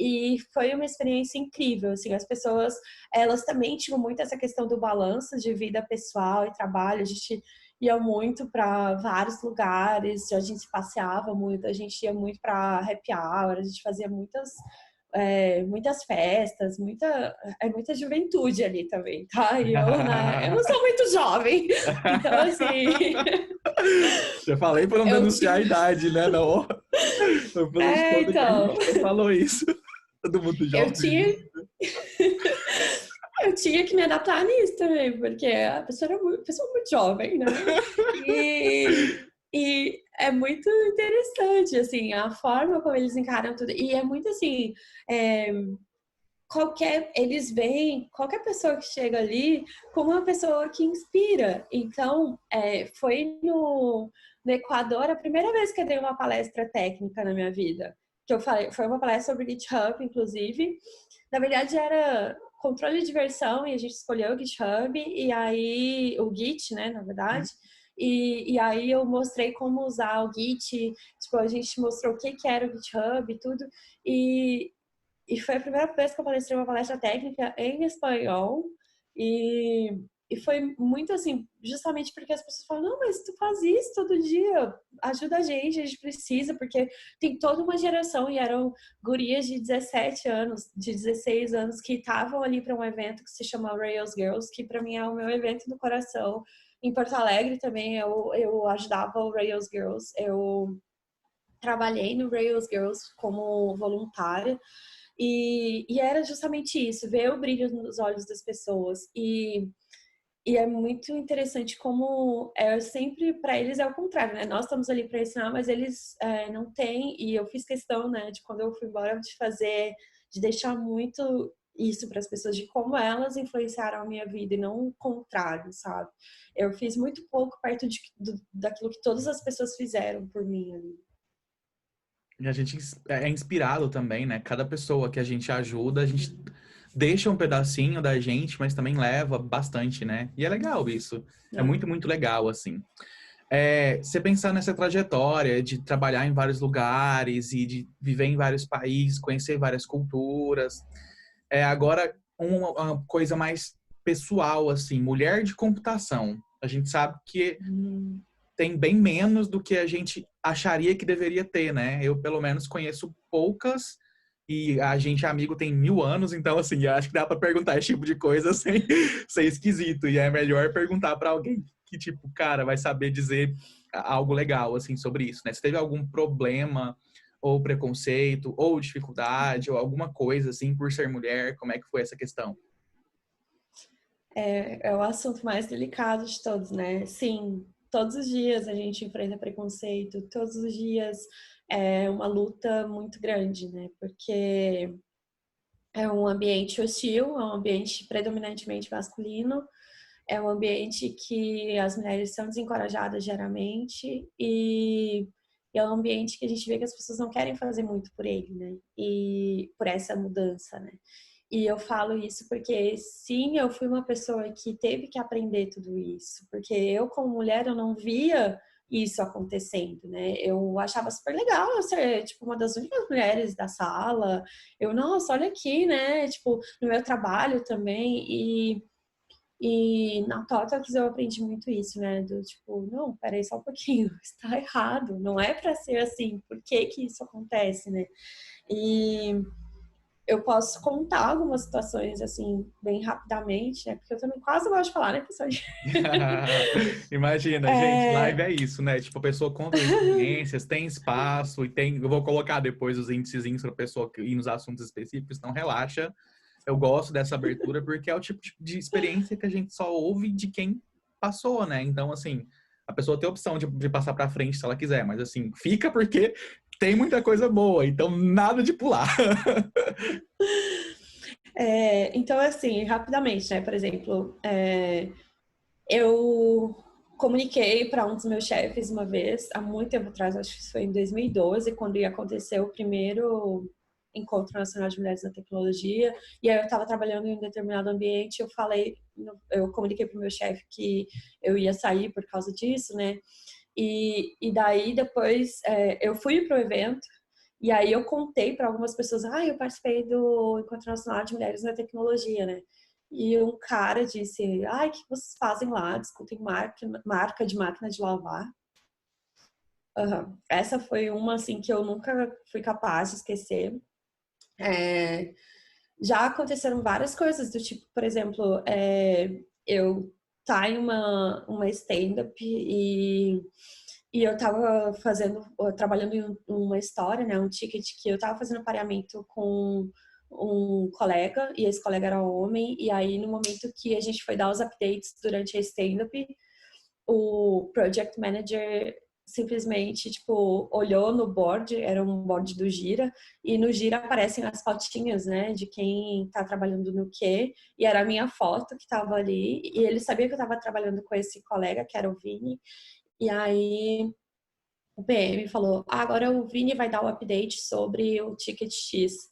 e foi uma experiência incrível, assim, as pessoas, elas também tinham muito essa questão do balanço de vida pessoal e trabalho, a gente ia muito para vários lugares, a gente passeava muito, a gente ia muito para happy hour, a gente fazia muitas festas, muita juventude ali também, tá? E eu, né, eu não sou muito jovem, então assim, Eu falei para não eu denunciar a tinha. idade, né? Não. No final de contas, quem Então, falou isso? Todo mundo eu jovem. tinha. Eu tinha que me adaptar nisso também, porque a pessoa era pessoa muito jovem, né? E é muito interessante, assim, a forma como eles encaram tudo. E é muito assim, é, eles veem qualquer pessoa que chega ali como uma pessoa que inspira. Então, foi no Equador a primeira vez que eu dei uma palestra técnica na minha vida. Que eu falei, foi uma palestra sobre GitHub, inclusive. Na verdade, era controle de versão e a gente escolheu o GitHub e aí o Git, né, na verdade. E aí eu mostrei como usar o Git, tipo, a gente mostrou o que era o GitHub e tudo. E, e foi a primeira vez que eu palestrei uma palestra técnica em espanhol. E, e foi muito assim, justamente porque as pessoas falam, não, mas tu faz isso todo dia, ajuda a gente precisa, porque tem toda uma geração, e eram gurias de 17 anos, de 16 anos, que estavam ali para um evento que se chama Rails Girls, que para mim é o meu evento do coração. Em Porto Alegre também eu ajudava o Rails Girls, eu trabalhei no Rails Girls como voluntária. E era justamente isso, ver o brilho nos olhos das pessoas. E é muito interessante como sempre para eles é o contrário, né? Nós estamos ali para ensinar, mas eles não têm. E eu fiz questão, né, de quando eu fui embora, de deixar muito isso para as pessoas, de como elas influenciaram a minha vida e não o contrário, sabe? Eu fiz muito pouco perto daquilo que todas as pessoas fizeram por mim ali. E a gente é inspirado também, né? Cada pessoa que a gente ajuda, a gente deixa um pedacinho da gente, mas também leva bastante, né? E é legal isso. É muito, muito legal, assim. Você pensar nessa trajetória de trabalhar em vários lugares e de viver em vários países, conhecer várias culturas. Agora, uma coisa mais pessoal, assim, mulher de computação. A gente sabe que tem bem menos do que a gente acharia que deveria ter, né? Eu, pelo menos, conheço poucas e a gente amigo tem 1000 anos, então, assim, eu acho que dá pra perguntar esse tipo de coisa sem ser esquisito. E é melhor perguntar pra alguém que, tipo, cara, vai saber dizer algo legal, assim, sobre isso, né? Se teve algum problema ou preconceito ou dificuldade ou alguma coisa, assim, por ser mulher, como é que foi essa questão? É o assunto mais delicado de todos, né? Sim, todos os dias a gente enfrenta preconceito, todos os dias é uma luta muito grande, né? Porque é um ambiente hostil, é um ambiente predominantemente masculino, é um ambiente que as mulheres são desencorajadas diariamente e é um ambiente que a gente vê que as pessoas não querem fazer muito por ele, né? E por essa mudança, né? E eu falo isso porque, sim, eu fui uma pessoa que teve que aprender tudo isso, porque eu, como mulher, eu não via isso acontecendo, né? Eu achava super legal eu ser, tipo, uma das únicas mulheres da sala. Eu, nossa, olha aqui, né? Tipo, no meu trabalho também. E na TOTAX eu aprendi muito isso, né? Do tipo, não, peraí só um pouquinho, está errado, não é para ser assim, por que que isso acontece, né? E eu posso contar algumas situações, assim, bem rapidamente, né? Porque eu também quase gosto de falar, né, pessoal? Imagina, gente, live é isso, né? Tipo, a pessoa conta as experiências, tem espaço e tem. Eu vou colocar depois os índices para a pessoa ir nos assuntos específicos, então relaxa. Eu gosto dessa abertura porque é o tipo de experiência que a gente só ouve de quem passou, né? Então, assim, a pessoa tem a opção de passar para frente se ela quiser, mas assim, fica porque tem muita coisa boa, então nada de pular. Então, assim, rapidamente, né? Por exemplo, eu comuniquei para um dos meus chefes uma vez, há muito tempo atrás, acho que isso foi em 2012, quando ia acontecer o primeiro Encontro Nacional de Mulheres na Tecnologia, e aí eu estava trabalhando em um determinado ambiente, eu comuniquei para o meu chefe que eu ia sair por causa disso, né? E daí depois eu fui para o evento, e aí eu contei para algumas pessoas, eu participei do Encontro Nacional de Mulheres na Tecnologia, né? E um cara disse, o que vocês fazem lá? Discutem marca de máquina de lavar. Uhum. Essa foi uma, assim, que eu nunca fui capaz de esquecer. É, já aconteceram várias coisas do tipo, por exemplo, eu tá em uma stand-up e eu tava trabalhando em uma história, né, um ticket que eu tava fazendo pareamento com um colega, e esse colega era homem, e aí no momento que a gente foi dar os updates durante a stand-up, o project manager simplesmente, tipo, olhou no board, era um board do Gira, e no Gira aparecem as fotinhas, né, de quem tá trabalhando no quê, e era a minha foto que tava ali, e ele sabia que eu tava trabalhando com esse colega, que era o Vini, e aí o PM falou, agora o Vini vai dar o update sobre o ticket X.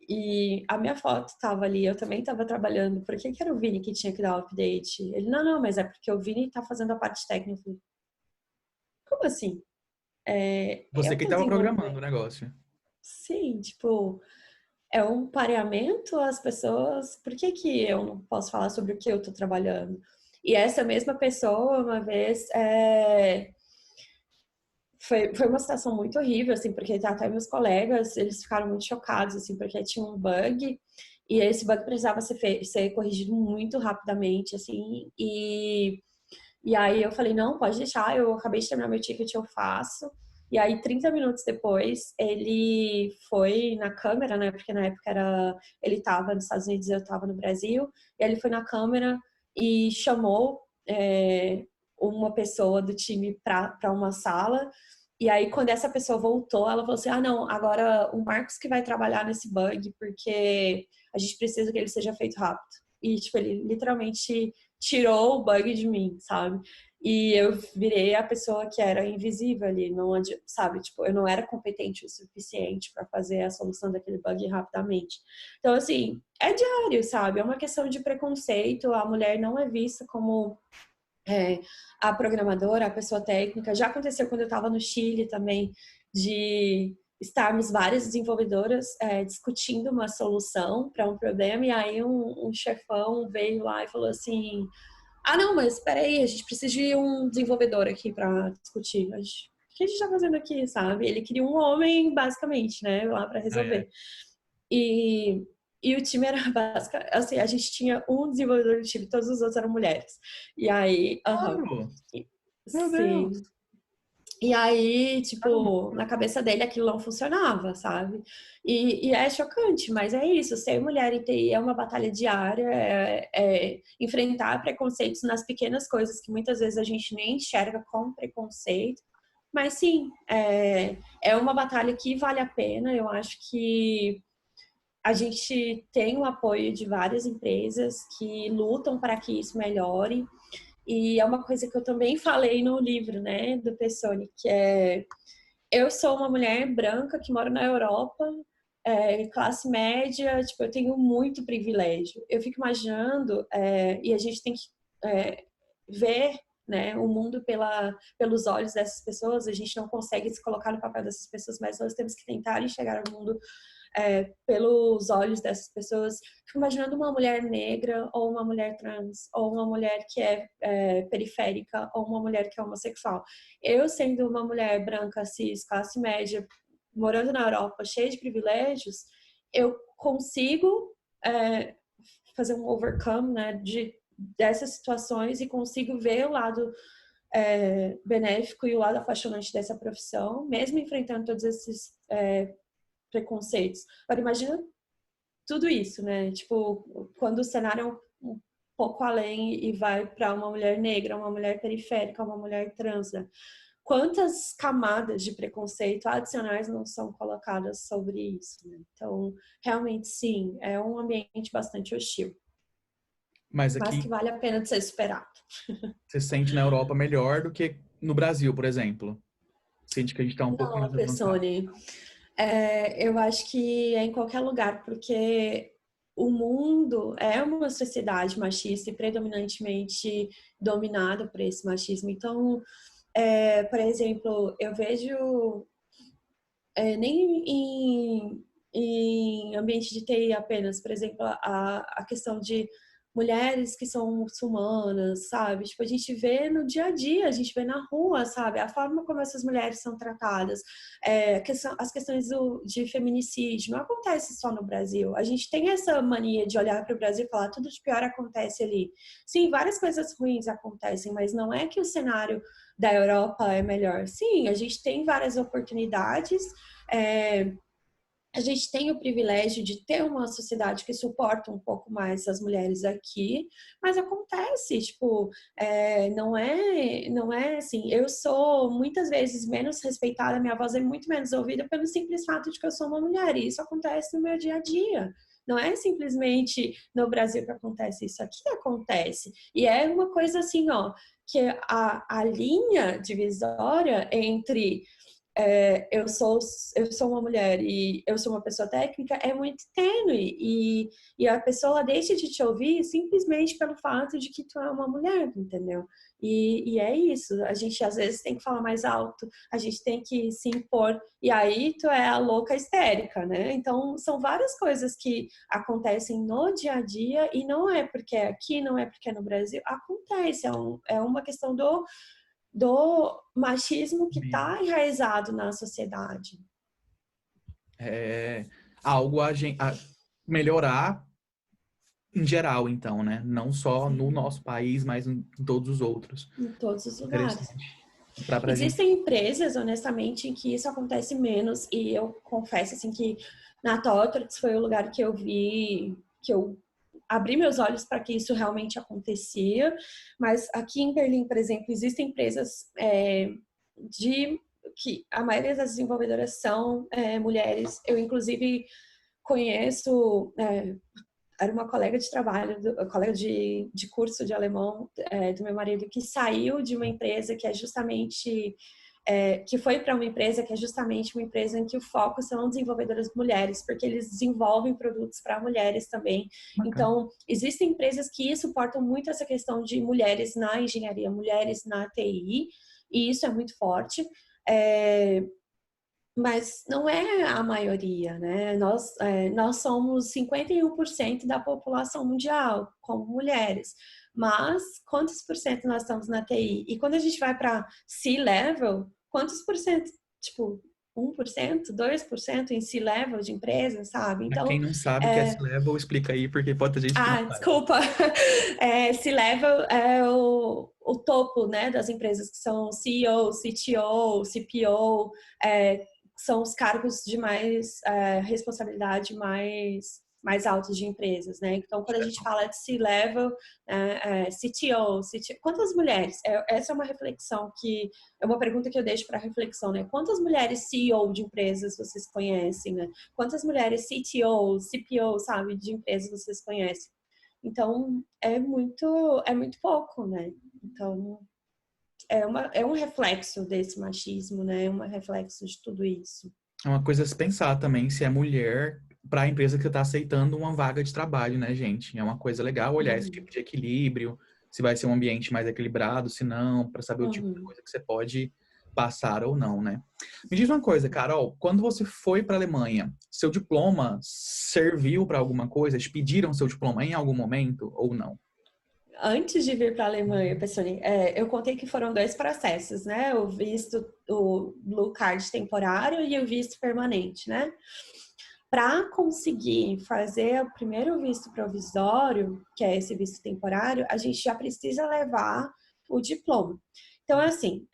E a minha foto estava ali, eu também estava trabalhando. Por que que era o Vini que tinha que dar o update? Ele, não, mas é porque o Vini está fazendo a parte técnica. Eu falei, como assim? Você Eu que tô estava programando desenvolvendo. o negócio. Sim, tipo, é um pareamento às pessoas. Por que que eu não posso falar sobre o que eu tô trabalhando? E essa mesma pessoa, uma vez, foi uma situação muito horrível, assim, porque até meus colegas, eles ficaram muito chocados, assim, porque tinha um bug e esse bug precisava ser corrigido muito rapidamente, assim, e aí eu falei, não, pode deixar, eu acabei de terminar meu ticket, eu faço. E aí, 30 minutos depois, ele foi na câmera, né? Porque na época ele estava nos Estados Unidos e eu estava no Brasil. E ele foi na câmera e chamou uma pessoa do time para uma sala. E aí, quando essa pessoa voltou, ela falou assim: ah, não, agora o Marcos que vai trabalhar nesse bug, porque a gente precisa que ele seja feito rápido. E, tipo, ele literalmente tirou o bug de mim, sabe? E eu virei a pessoa que era invisível ali, não, sabe? Tipo, eu não era competente o suficiente para fazer a solução daquele bug rapidamente. Então, assim, é diário, sabe? É uma questão de preconceito. A mulher não é vista como a programadora, a pessoa técnica. Já aconteceu quando eu estava no Chile também, de estarmos várias desenvolvedoras discutindo uma solução para um problema, e aí um chefão veio lá e falou assim: ah, não, mas espera aí, a gente precisa de um desenvolvedor aqui para discutir. O que a gente está fazendo aqui, sabe? Ele queria um homem, basicamente, né, lá para Ai, ai. resolver. E, e o time era basicamente, assim, a gente tinha um desenvolvedor do time, todos os outros eram mulheres. E aí, Claro! Meu sim. Deus! E aí, Caramba. tipo, na cabeça dele aquilo não funcionava, sabe? E é chocante, mas é isso. Ser mulher em TI é uma batalha diária, enfrentar preconceitos nas pequenas coisas que muitas vezes a gente nem enxerga como preconceito. Mas sim, é uma batalha que vale a pena. Eu acho que a gente tem o apoio de várias empresas que lutam para que isso melhore. E é uma coisa que eu também falei no livro, né, do Pessoni, que é: eu sou uma mulher branca que mora na Europa, classe média, tipo, eu tenho muito privilégio. Eu fico imaginando, e a gente tem que ver, né, o mundo pelos olhos dessas pessoas. A gente não consegue se colocar no papel dessas pessoas, mas nós temos que tentar enxergar o mundo pelos olhos dessas pessoas. Fico imaginando uma mulher negra, ou uma mulher trans, ou uma mulher que é periférica, ou uma mulher que é homossexual. Eu, sendo uma mulher branca, cis, classe média, morando na Europa, cheia de privilégios, eu consigo fazer um overcome, né, dessas situações, e consigo ver o lado benéfico e o lado apaixonante dessa profissão, mesmo enfrentando todos esses preconceitos. Agora, imagina tudo isso, né? Tipo, quando o cenário é um pouco além e vai para uma mulher negra, uma mulher periférica, uma mulher trans, né? Quantas camadas de preconceito adicionais não são colocadas sobre isso, né? Então, realmente, sim, é um ambiente bastante hostil, Mas mas que aqui vale a pena de ser superado. você sente na Europa melhor do que no Brasil, por exemplo. Sente que a gente está um pouco Não, mais avançado. Pessoni, eu acho que é em qualquer lugar, porque o mundo é uma sociedade machista e predominantemente dominada por esse machismo. Então, por exemplo, eu vejo nem em ambiente de TI apenas, por exemplo, a questão de mulheres que são muçulmanas, sabe? Tipo, a gente vê no dia a dia, a gente vê na rua, sabe? A forma como essas mulheres são tratadas, as questões de feminicídio, não acontece só no Brasil. A gente tem essa mania de olhar para o Brasil e falar tudo de pior acontece ali. Sim, várias coisas ruins acontecem, mas não é que o cenário da Europa é melhor. Sim, a gente tem várias oportunidades, é, a gente tem o privilégio de ter uma sociedade que suporta um pouco mais as mulheres aqui, mas acontece, tipo, não é assim. Eu sou muitas vezes menos respeitada, minha voz é muito menos ouvida pelo simples fato de que eu sou uma mulher, e isso acontece no meu dia a dia. Não é simplesmente no Brasil que acontece isso, aqui acontece. E é uma coisa assim, ó, que a linha divisória entre eu sou uma mulher e eu sou uma pessoa técnica é muito tênue, e a pessoa deixa de te ouvir simplesmente pelo fato de que tu é uma mulher, entendeu? E é isso, a gente às vezes tem que falar mais alto, a gente tem que se impor, e aí tu é a louca histérica, né? Então são várias coisas que acontecem no dia a dia, e não é porque é aqui, não é porque é no Brasil, acontece, é uma questão do machismo que está enraizado na sociedade. É algo a melhorar em geral, então, né? Não só no Sim, nosso país, mas em todos os outros. em todos os lugares. Interessante. Pra gente. Existem empresas, honestamente, em que isso acontece menos, e eu confesso, assim, que na Totrix foi o lugar que eu vi, que eu abri meus olhos para que isso realmente acontecia, mas aqui em Berlim, por exemplo, existem empresas de que a maioria das desenvolvedoras são mulheres. Eu, inclusive, conheço era uma colega de trabalho, colega de curso de alemão do meu marido, que saiu de uma empresa que é justamente, que foi para uma empresa que é justamente uma empresa em que o foco são desenvolvedoras mulheres, porque eles desenvolvem produtos para mulheres também. Bacana. Então, existem empresas que suportam muito essa questão de mulheres na engenharia, mulheres na TI, e isso é muito forte. Mas não é a maioria, né? Nós somos 51% da população mundial como mulheres, mas quantos por cento nós estamos na TI? E quando a gente vai para C-level, quantos por cento? Tipo, 1%, 2% em C-level de empresa, sabe? Pra Então, quem não sabe o que é C-Level, explica aí, porque pode ter gente que não sabe. desculpa. C-level é o topo, né, das empresas que são CEO, CTO, CPO, são os cargos de mais responsabilidade mais altos de empresas, né? Então, quando a gente fala de C-level, CTO, quantas mulheres? Essa é uma reflexão que é uma pergunta que eu deixo para reflexão, né? Quantas mulheres CEO de empresas vocês conhecem, né? Quantas mulheres CTO, CPO, sabe, de empresas vocês conhecem? Então, é muito pouco, né? Então, é um reflexo desse machismo, né? É um reflexo de tudo isso. É uma coisa a se pensar também, se é mulher para a empresa que está aceitando uma vaga de trabalho, né, gente? É uma coisa legal olhar esse Uhum. tipo de equilíbrio, se vai ser um ambiente mais equilibrado, se não, para saber o tipo de Uhum. coisa que você pode passar ou não, né? Me diz uma coisa, Carol, quando você foi para a Alemanha, seu diploma serviu para alguma coisa? Eles pediram seu diploma em algum momento ou não? Antes de vir para a Alemanha, Pessoni, eu contei que foram dois processos, né? O visto, o Blue Card temporário e o visto permanente, né? Para conseguir fazer o primeiro visto provisório, que é esse visto temporário, a gente já precisa levar o diploma. Então, assim,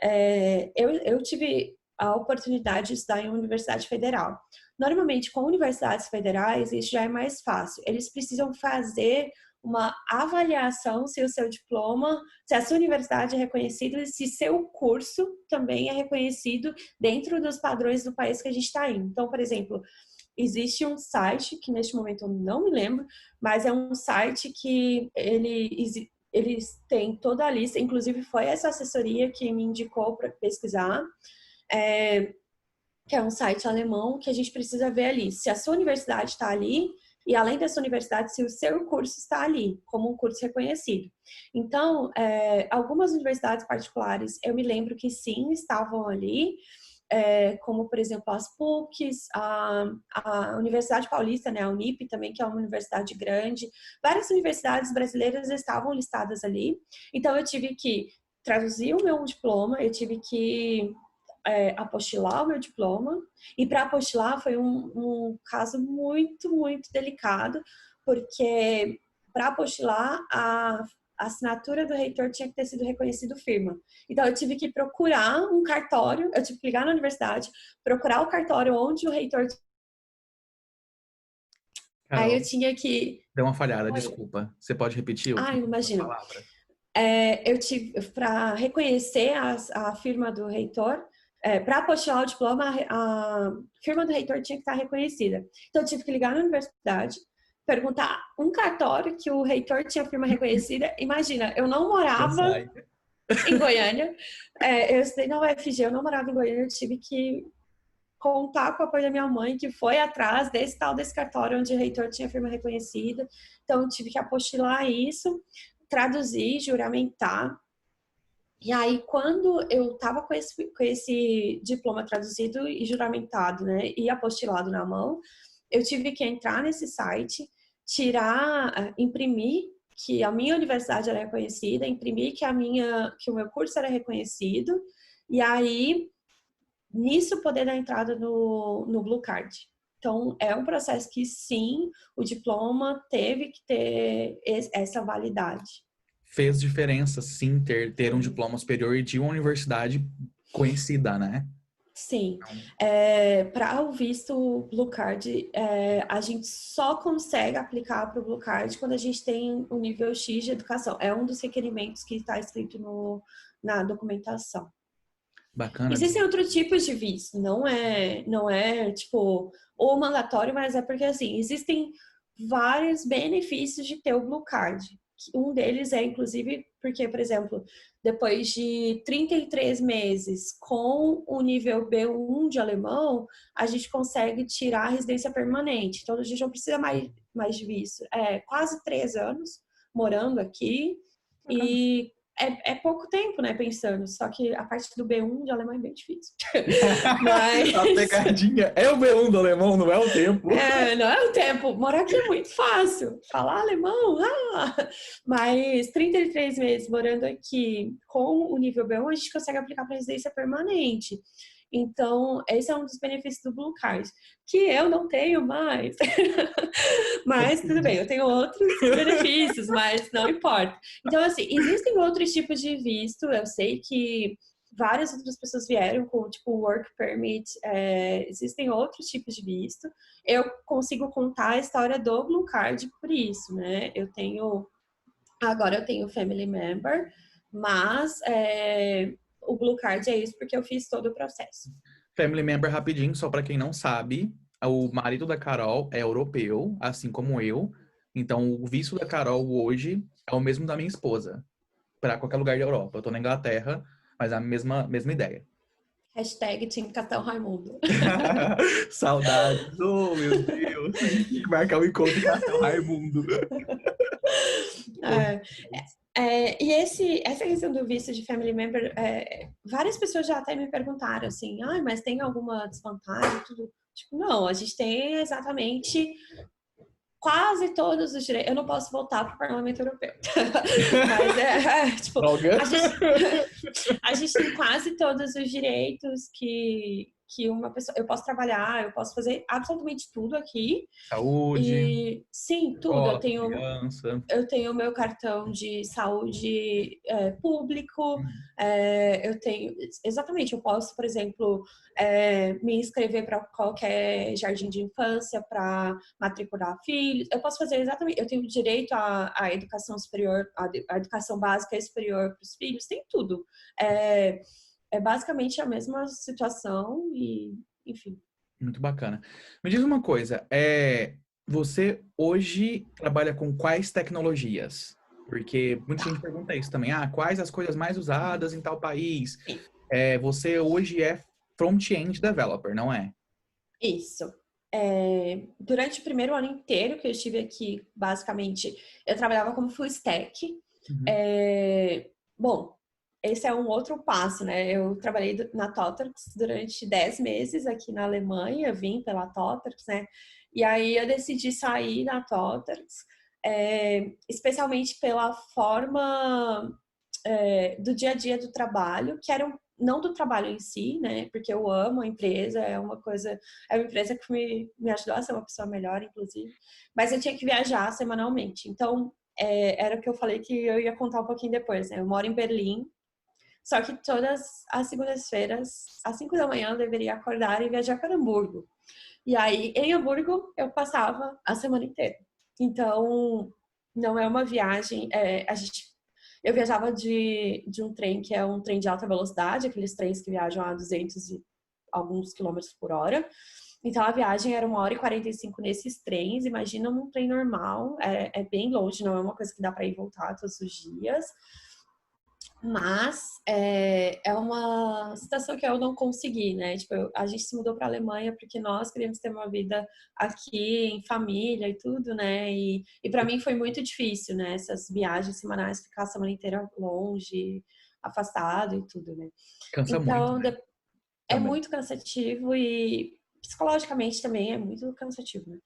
eu tive a oportunidade de estudar em uma universidade federal. Normalmente, com universidades federais, isso já é mais fácil. Eles precisam fazer uma avaliação se o seu diploma, se a sua universidade é reconhecida e se seu curso também é reconhecido dentro dos padrões do país que a gente está indo. Então, por exemplo, existe um site que neste momento eu não me lembro, mas é um site que eles têm toda a lista, inclusive foi essa assessoria que me indicou para pesquisar, que é um site alemão que a gente precisa ver ali se a sua universidade está ali e além dessa universidade, se o seu curso está ali, como um curso reconhecido. Então, algumas universidades particulares, eu me lembro que sim, estavam ali, como, por exemplo, as PUCs, a Universidade Paulista, né, a Unip também, que é uma universidade grande. Várias universidades brasileiras estavam listadas ali. Então, eu tive que traduzir o meu diploma, eu tive que apostilar o meu diploma. E para apostilar foi um caso muito, muito delicado, porque para apostilar a assinatura do reitor tinha que ter sido reconhecido firma. Então, eu tive que procurar um cartório, eu tive que ligar na universidade, procurar o cartório onde o reitor... Aí eu Carol, tinha que... deu uma falhada, Oi. desculpa. Você pode repetir a última Imagina. palavra? Eu tive, para reconhecer a firma do reitor, para apostilar o diploma, a firma do reitor tinha que estar reconhecida. Então, eu tive que ligar na universidade, perguntar um cartório que o reitor tinha firma reconhecida. Imagina, eu não Já morava sai. em Goiânia, eu estudei na UFG, eu não morava em Goiânia, eu tive que contar com o apoio da minha mãe, que foi atrás desse cartório onde o reitor tinha firma reconhecida. Então, eu tive que apostilar isso, traduzir, juramentar. E aí, quando eu estava com esse diploma traduzido e juramentado, né, e apostilado na mão, eu tive que entrar nesse site, tirar, imprimir que a minha universidade era reconhecida, imprimir que o meu curso era reconhecido, e aí, nisso, poder dar entrada no Blue Card. Então, é um processo que, sim, o diploma teve que ter essa validade. fez diferença, sim, ter um diploma superior de uma universidade conhecida, né? Sim. Para o visto Blue Card, a gente só consegue aplicar para o Blue Card quando a gente tem o nível X de educação. É um dos requerimentos que está escrito na documentação. Bacana. Existem outros tipos de visto, não é tipo o mandatório, mas é porque assim, existem vários benefícios de ter o Blue Card. Um deles é, inclusive, porque, por exemplo, depois de 33 meses com o nível B1 de alemão, a gente consegue tirar a residência permanente. Então, a gente não precisa mais de visto. É quase 3 anos morando aqui e é pouco tempo, né, pensando. Só que a parte do B1 de alemão é bem difícil. A Mas... pegadinha é o B1 do alemão, não é o tempo. não é o tempo. Morar aqui é muito fácil. Falar alemão, Mas 33 meses morando aqui com o nível B1, a gente consegue aplicar para residência permanente. Então, esse é um dos benefícios do Blue Card, que eu não tenho mais. Mas tudo bem, eu tenho outros benefícios, mas não importa. Então, assim, existem outros tipos de visto. Eu sei que várias outras pessoas vieram com, tipo, work permit. Existem outros tipos de visto. Eu consigo contar a história do Blue Card por isso, né? Agora eu tenho family member, mas o Blue Card é isso porque eu fiz todo o processo. Family member rapidinho, só para quem não sabe, o marido da Carol é europeu, assim como eu. Então, o visto da Carol hoje é o mesmo da minha esposa, para qualquer lugar da Europa. Eu tô na Inglaterra, mas é a mesma ideia. Hashtag Team Capitão Raimundo. Saudades, oh meu Deus, a gente tem que marcar o encontro em Castelo Raimundo. E essa questão do visto de family member, várias pessoas já até me perguntaram assim, mas tem alguma desvantagem? Tudo? Tipo, não, a gente tem exatamente quase todos os direitos. Eu não posso voltar para o Parlamento Europeu. Mas tipo, a gente tem quase todos os direitos que uma pessoa. Eu posso trabalhar, eu posso fazer absolutamente tudo aqui. Saúde, E sim, tudo. escola, criança. Eu tenho o meu cartão de saúde público, eu tenho, exatamente, eu posso, por exemplo, me inscrever para qualquer jardim de infância, para matricular filhos, eu posso fazer exatamente, eu tenho direito à educação superior, à educação básica e superior para os filhos, tem tudo. É basicamente a mesma situação e, enfim. Muito bacana. Me diz uma coisa, você hoje trabalha com quais tecnologias? Porque muita gente pergunta isso também. Quais as coisas mais usadas em tal país? Você hoje é front-end developer, não é? Isso. Durante o primeiro ano inteiro que eu estive aqui, basicamente, eu trabalhava como full stack. Uhum. Bom, esse é um outro passo, né? Eu trabalhei na Tottex durante 10 meses aqui na Alemanha, vim pela Tottex, né? E aí eu decidi sair da Tottex, especialmente pela forma do dia a dia do trabalho, que era não do trabalho em si, né? Porque eu amo a empresa, é uma empresa que me ajudou a ser uma pessoa melhor, inclusive. Mas eu tinha que viajar semanalmente. Então, era o que eu falei que eu ia contar um pouquinho depois, né? Eu moro em Berlim, só que todas as segundas-feiras, às 5 da manhã, eu deveria acordar e viajar para Hamburgo. E aí, em Hamburgo, eu passava a semana inteira. Então, não é uma viagem. Eu viajava de um trem que é um trem de alta velocidade, aqueles trens que viajam a 200 e alguns quilômetros por hora. Então, a viagem era 1h45 nesses trens. Imagina num trem normal, é bem longe, não é uma coisa que dá para ir e voltar todos os dias. Mas é uma situação que eu não consegui, né? Tipo, a gente se mudou para a Alemanha porque nós queríamos ter uma vida aqui em família e tudo, né? E para mim foi muito difícil, né? Essas viagens semanais, ficar a semana inteira longe, afastado e tudo, né? Cansa muito, Então, né? é Também. muito cansativo e psicologicamente também é muito cansativo, né?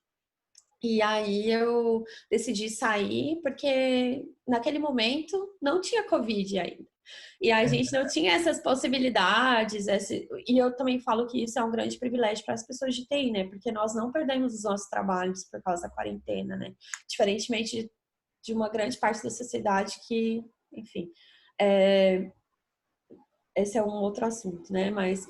E aí eu decidi sair porque naquele momento não tinha Covid ainda. E a gente não tinha essas possibilidades. E eu também falo que isso é um grande privilégio para as pessoas de TI, né? Porque nós não perdemos os nossos trabalhos por causa da quarentena, né? Diferentemente de uma grande parte da sociedade que enfim. Esse é um outro assunto, né? Mas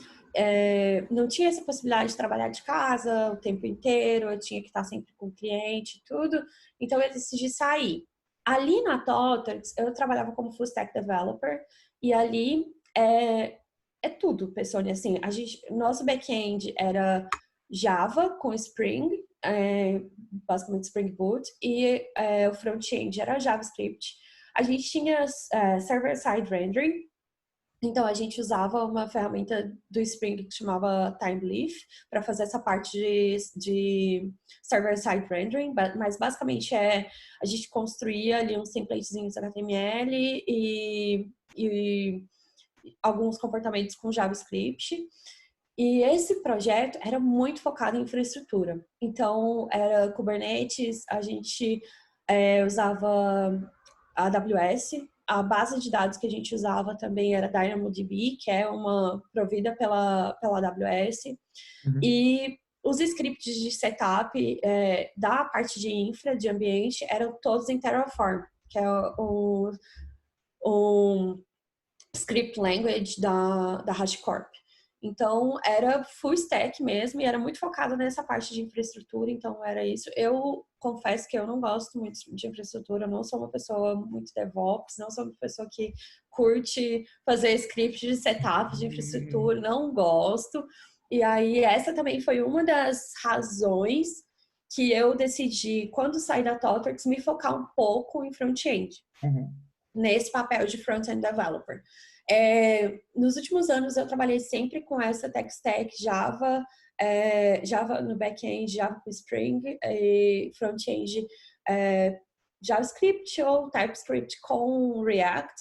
não tinha essa possibilidade de trabalhar de casa o tempo inteiro, eu tinha que estar sempre com o cliente, tudo. Então eu decidi sair. Ali na TOTWORKS, eu trabalhava como full stack developer e ali é tudo, pessoal. Assim, nosso back-end era Java com Spring, basicamente Spring Boot, e o front-end era JavaScript. A gente tinha server-side rendering, então a gente usava uma ferramenta do Spring que chamava TimeLeaf para fazer essa parte de server-side rendering, mas basicamente a gente construía ali uns templatezinhos HTML e alguns comportamentos com JavaScript. E esse projeto era muito focado em infraestrutura. Então, era Kubernetes, a gente usava a AWS, a base de dados que a gente usava também era DynamoDB, que é uma provida pela AWS. E os scripts de setup da parte de infra, de ambiente, eram todos em Terraform, que é um script language da HashiCorp. Então, era full stack mesmo e era muito focado nessa parte de infraestrutura, então era isso. Eu confesso que eu não gosto muito de infraestrutura, eu não sou uma pessoa muito DevOps, não sou uma pessoa que curte fazer script de setup de infraestrutura, não gosto. E aí, essa também foi uma das razões que eu decidi, quando saí da ThoughtWorks, me focar um pouco em front-end, nesse papel de front-end developer. Nos últimos anos eu trabalhei sempre com essa tech stack Java, Java no back-end, Java com Spring, e front-end JavaScript ou TypeScript com React.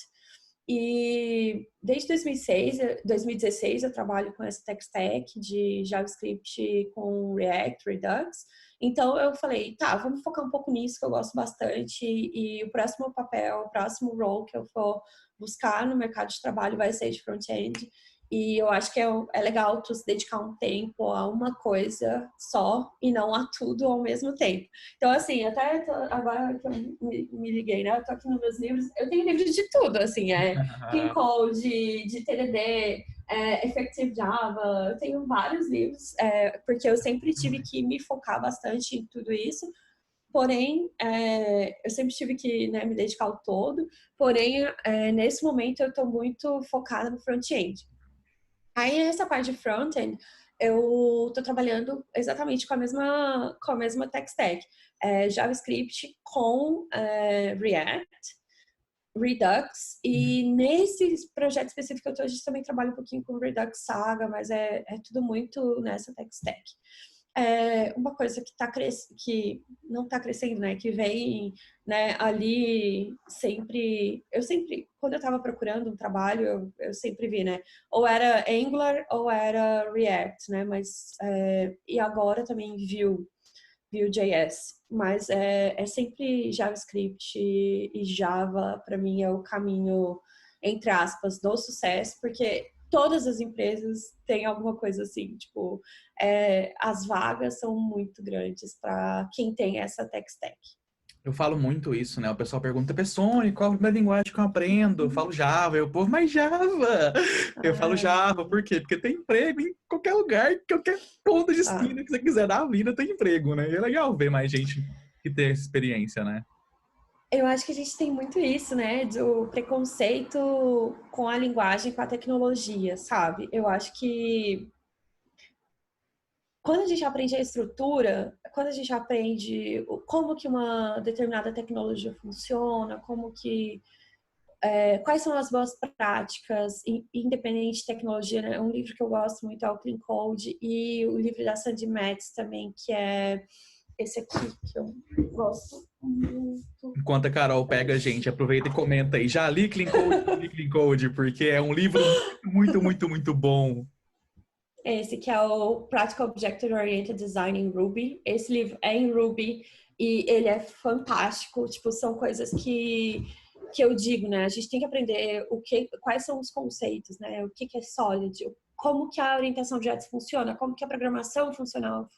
E desde 2016 eu trabalho com essa tech stack de JavaScript com React, Redux. Então eu falei, tá, vamos focar um pouco nisso que eu gosto bastante e o próximo papel, o próximo role que eu for buscar no mercado de trabalho vai ser de front-end. E eu acho que é legal tu se dedicar um tempo a uma coisa só e não a tudo ao mesmo tempo. Então, assim, agora que eu me liguei, né? Eu tô aqui nos meus livros, eu tenho livros de tudo, assim, Clean Code, de TDD, Effective Java, eu tenho vários livros, porque eu sempre tive que me focar bastante em tudo isso. Porém, eu sempre tive que, né, me dedicar ao todo. Porém, nesse momento eu estou muito focada no front-end. Aí, nessa parte de front-end, eu estou trabalhando exatamente com a mesma tech stack. JavaScript com React, Redux. E nesse projeto específico que eu estou, a gente também trabalha um pouquinho com Redux Saga, mas é tudo muito nessa tech stack. Uma coisa que não está crescendo, né? Que vem, né, ali sempre... Quando eu estava procurando um trabalho, eu sempre vi, né? Ou era Angular ou era React, né? Mas, e agora também Vue.js. Mas é sempre JavaScript e Java, para mim, é o caminho, entre aspas, do sucesso, porque todas as empresas têm alguma coisa assim, tipo, as vagas são muito grandes para quem tem essa tech stack. Eu falo muito isso, né? O pessoal pergunta, Persone, qual a primeira linguagem que eu aprendo? Eu falo Java. Eu, povo, mas Java! Eu falo Java, por quê? Porque tem emprego em qualquer lugar, qualquer ponto de esquina que você quiser da vida tem emprego, né? E é legal ver mais gente que tem essa experiência, né? Eu acho que a gente tem muito isso, né? Do preconceito com a linguagem, com a tecnologia, sabe? Eu acho que quando a gente aprende a estrutura, quando a gente aprende como que uma determinada tecnologia funciona, quais são as boas práticas, independente de tecnologia, né? Um livro que eu gosto muito é o Clean Code e o livro da Sandy Metz também, que é esse aqui, que eu gosto muito. Enquanto a Carol pega a gente, aproveita e comenta aí. Já li Clean Code, porque é um livro muito, muito, muito, muito bom. Esse que é o Practical Object Oriented Design em Ruby. Esse livro é em Ruby e ele é fantástico. Tipo, são coisas que eu digo, né? A gente tem que aprender quais são os conceitos, né? O que é Solid, como que a orientação de objetos funciona, como que a programação funcional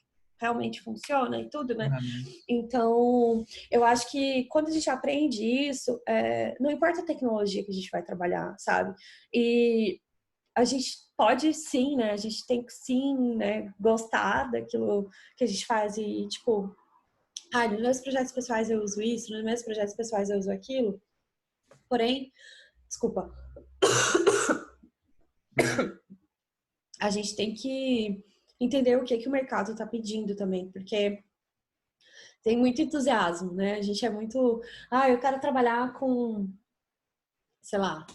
realmente funciona e tudo, né? Uhum. Então, eu acho que quando a gente aprende isso, não importa a tecnologia que a gente vai trabalhar, sabe? E a gente pode sim, né? A gente tem que sim, né, gostar daquilo que a gente faz e, tipo, nos meus projetos pessoais eu uso isso, nos meus projetos pessoais eu uso aquilo. Porém, desculpa, Uhum. a gente tem que entender o que o mercado está pedindo também, porque tem muito entusiasmo, né? A gente é muito, eu quero trabalhar com, sei lá,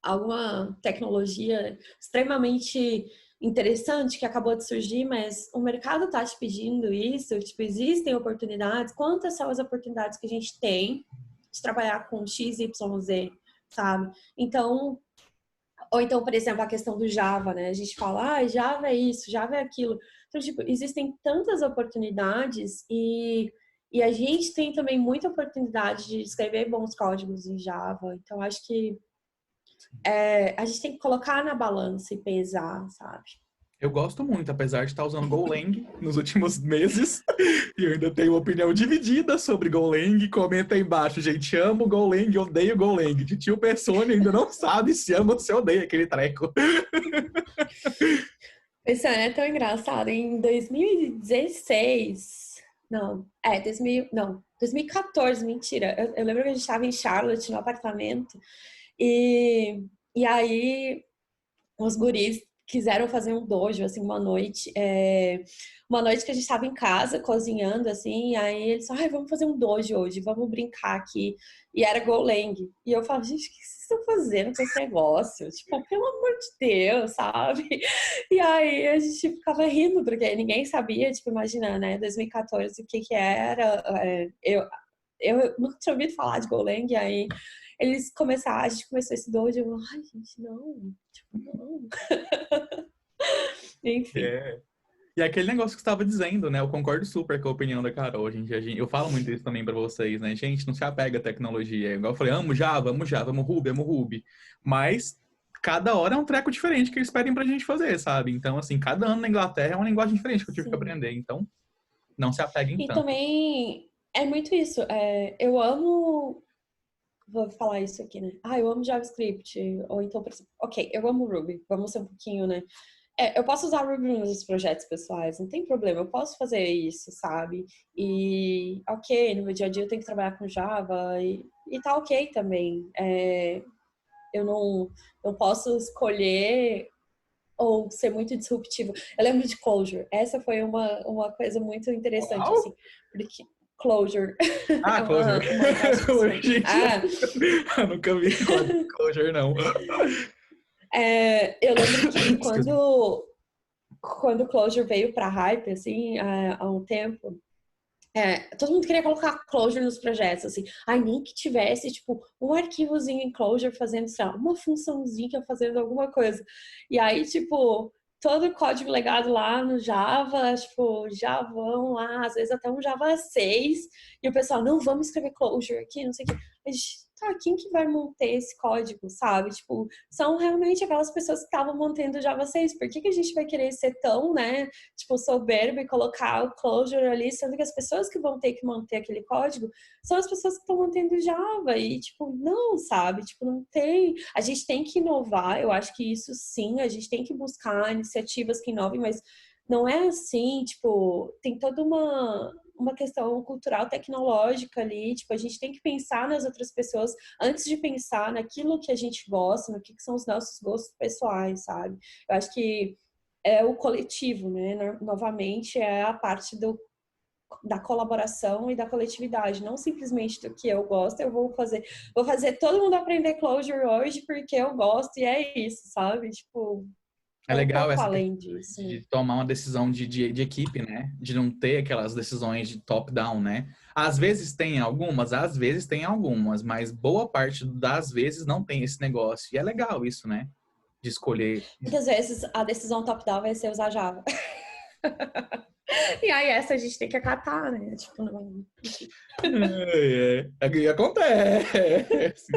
alguma tecnologia extremamente interessante que acabou de surgir, mas o mercado está te pedindo isso, tipo, existem oportunidades. Quantas são as oportunidades que a gente tem de trabalhar com X, Y, Z, sabe? Então, ou então, por exemplo, a questão do Java, né? A gente fala, Java é isso, Java é aquilo. Então, tipo, existem tantas oportunidades e a gente tem também muita oportunidade de escrever bons códigos em Java. Então, acho que a gente tem que colocar na balança e pesar, sabe? Eu gosto muito, apesar de estar usando Golang nos últimos meses. E eu ainda tenho uma opinião dividida sobre Golang. Comenta aí embaixo, gente. Amo Golang, odeio Golang. Titio Persone ainda não sabe se ama ou se odeia aquele treco. Isso é tão engraçado. Em 2016, 2014, mentira. Eu lembro que a gente estava em Charlotte, no apartamento, e, e aí os guris quiseram fazer um dojo, assim, uma noite que a gente estava em casa, cozinhando, assim, e aí eles falaram, vamos fazer um dojo hoje, vamos brincar aqui. E era Golang. E eu falava, gente, o que vocês estão fazendo com esse negócio? Tipo, pelo amor de Deus, sabe? E aí a gente ficava rindo, porque ninguém sabia, tipo, imagina, né, 2014, o que que era. Eu nunca tinha ouvido falar de Golang, aí a gente começou esse dojo, eu, gente, não, tipo, não. Enfim. É. E aquele negócio que você estava dizendo, né? Eu concordo super com a opinião da Carol. Eu falo muito isso também para vocês, né? Gente, não se apega à tecnologia. Igual eu falei, amo Java, amo Ruby. Mas cada hora é um treco diferente que eles pedem pra gente fazer, sabe? Então, assim, cada ano na Inglaterra é uma linguagem diferente que eu tive que Sim. aprender. Então, não se apeguem E tanto. também é muito isso. Eu amo. Vou falar isso aqui, né? Eu amo JavaScript. Ou então, por exemplo, ok, eu amo Ruby. Vamos ser um pouquinho, né? Eu posso usar Ruby nos projetos pessoais, não tem problema, eu posso fazer isso, sabe? E, ok, no meu dia a dia eu tenho que trabalhar com Java e tá ok também. Eu não posso escolher ou ser muito disruptivo. Eu lembro de Clojure. Essa foi uma coisa muito interessante, Uau! assim, porque Clojure é Closure. uma caixa de sistema. Gente, eu nunca vi Closure, não. Eu lembro que Excuse me. quando o Clojure veio para hype, assim, há um tempo, todo mundo queria colocar Clojure nos projetos, assim. Nem que tivesse, tipo, um arquivozinho em Clojure fazendo, sei lá, uma funçãozinha fazendo alguma coisa. E aí, tipo, todo o código legado lá no Java, tipo, Javão lá, às vezes até um Java 6, e o pessoal, não, vamos escrever Clojure aqui, não sei o quê. Mas, tá, quem que vai manter esse código, sabe? Tipo, são realmente aquelas pessoas que estavam mantendo o Java 6. Por que a gente vai querer ser tão, né, tipo, soberbo e colocar o Clojure ali, sendo que as pessoas que vão ter que manter aquele código são as pessoas que estão mantendo o Java e, tipo, não, sabe? Tipo, não tem... A gente tem que inovar, eu acho que isso sim, a gente tem que buscar iniciativas que inovem, mas não é assim, tipo, tem toda uma questão cultural, tecnológica ali, tipo, a gente tem que pensar nas outras pessoas antes de pensar naquilo que a gente gosta, no que são os nossos gostos pessoais, sabe? Eu acho que é o coletivo, né? Novamente, é a parte da colaboração e da coletividade, não simplesmente do que eu gosto, eu vou fazer todo mundo aprender Clojure hoje porque eu gosto e é isso, sabe? Tipo, É é um legal pouco essa além questão disso, né? de tomar uma decisão de equipe, né? De não ter aquelas decisões de top-down, né? Às vezes tem algumas, mas boa parte das vezes não tem esse negócio. E é legal isso, né? De escolher. Muitas vezes a decisão top-down vai ser usar Java. E aí essa a gente tem que acatar, né? Tipo, não... E acontece.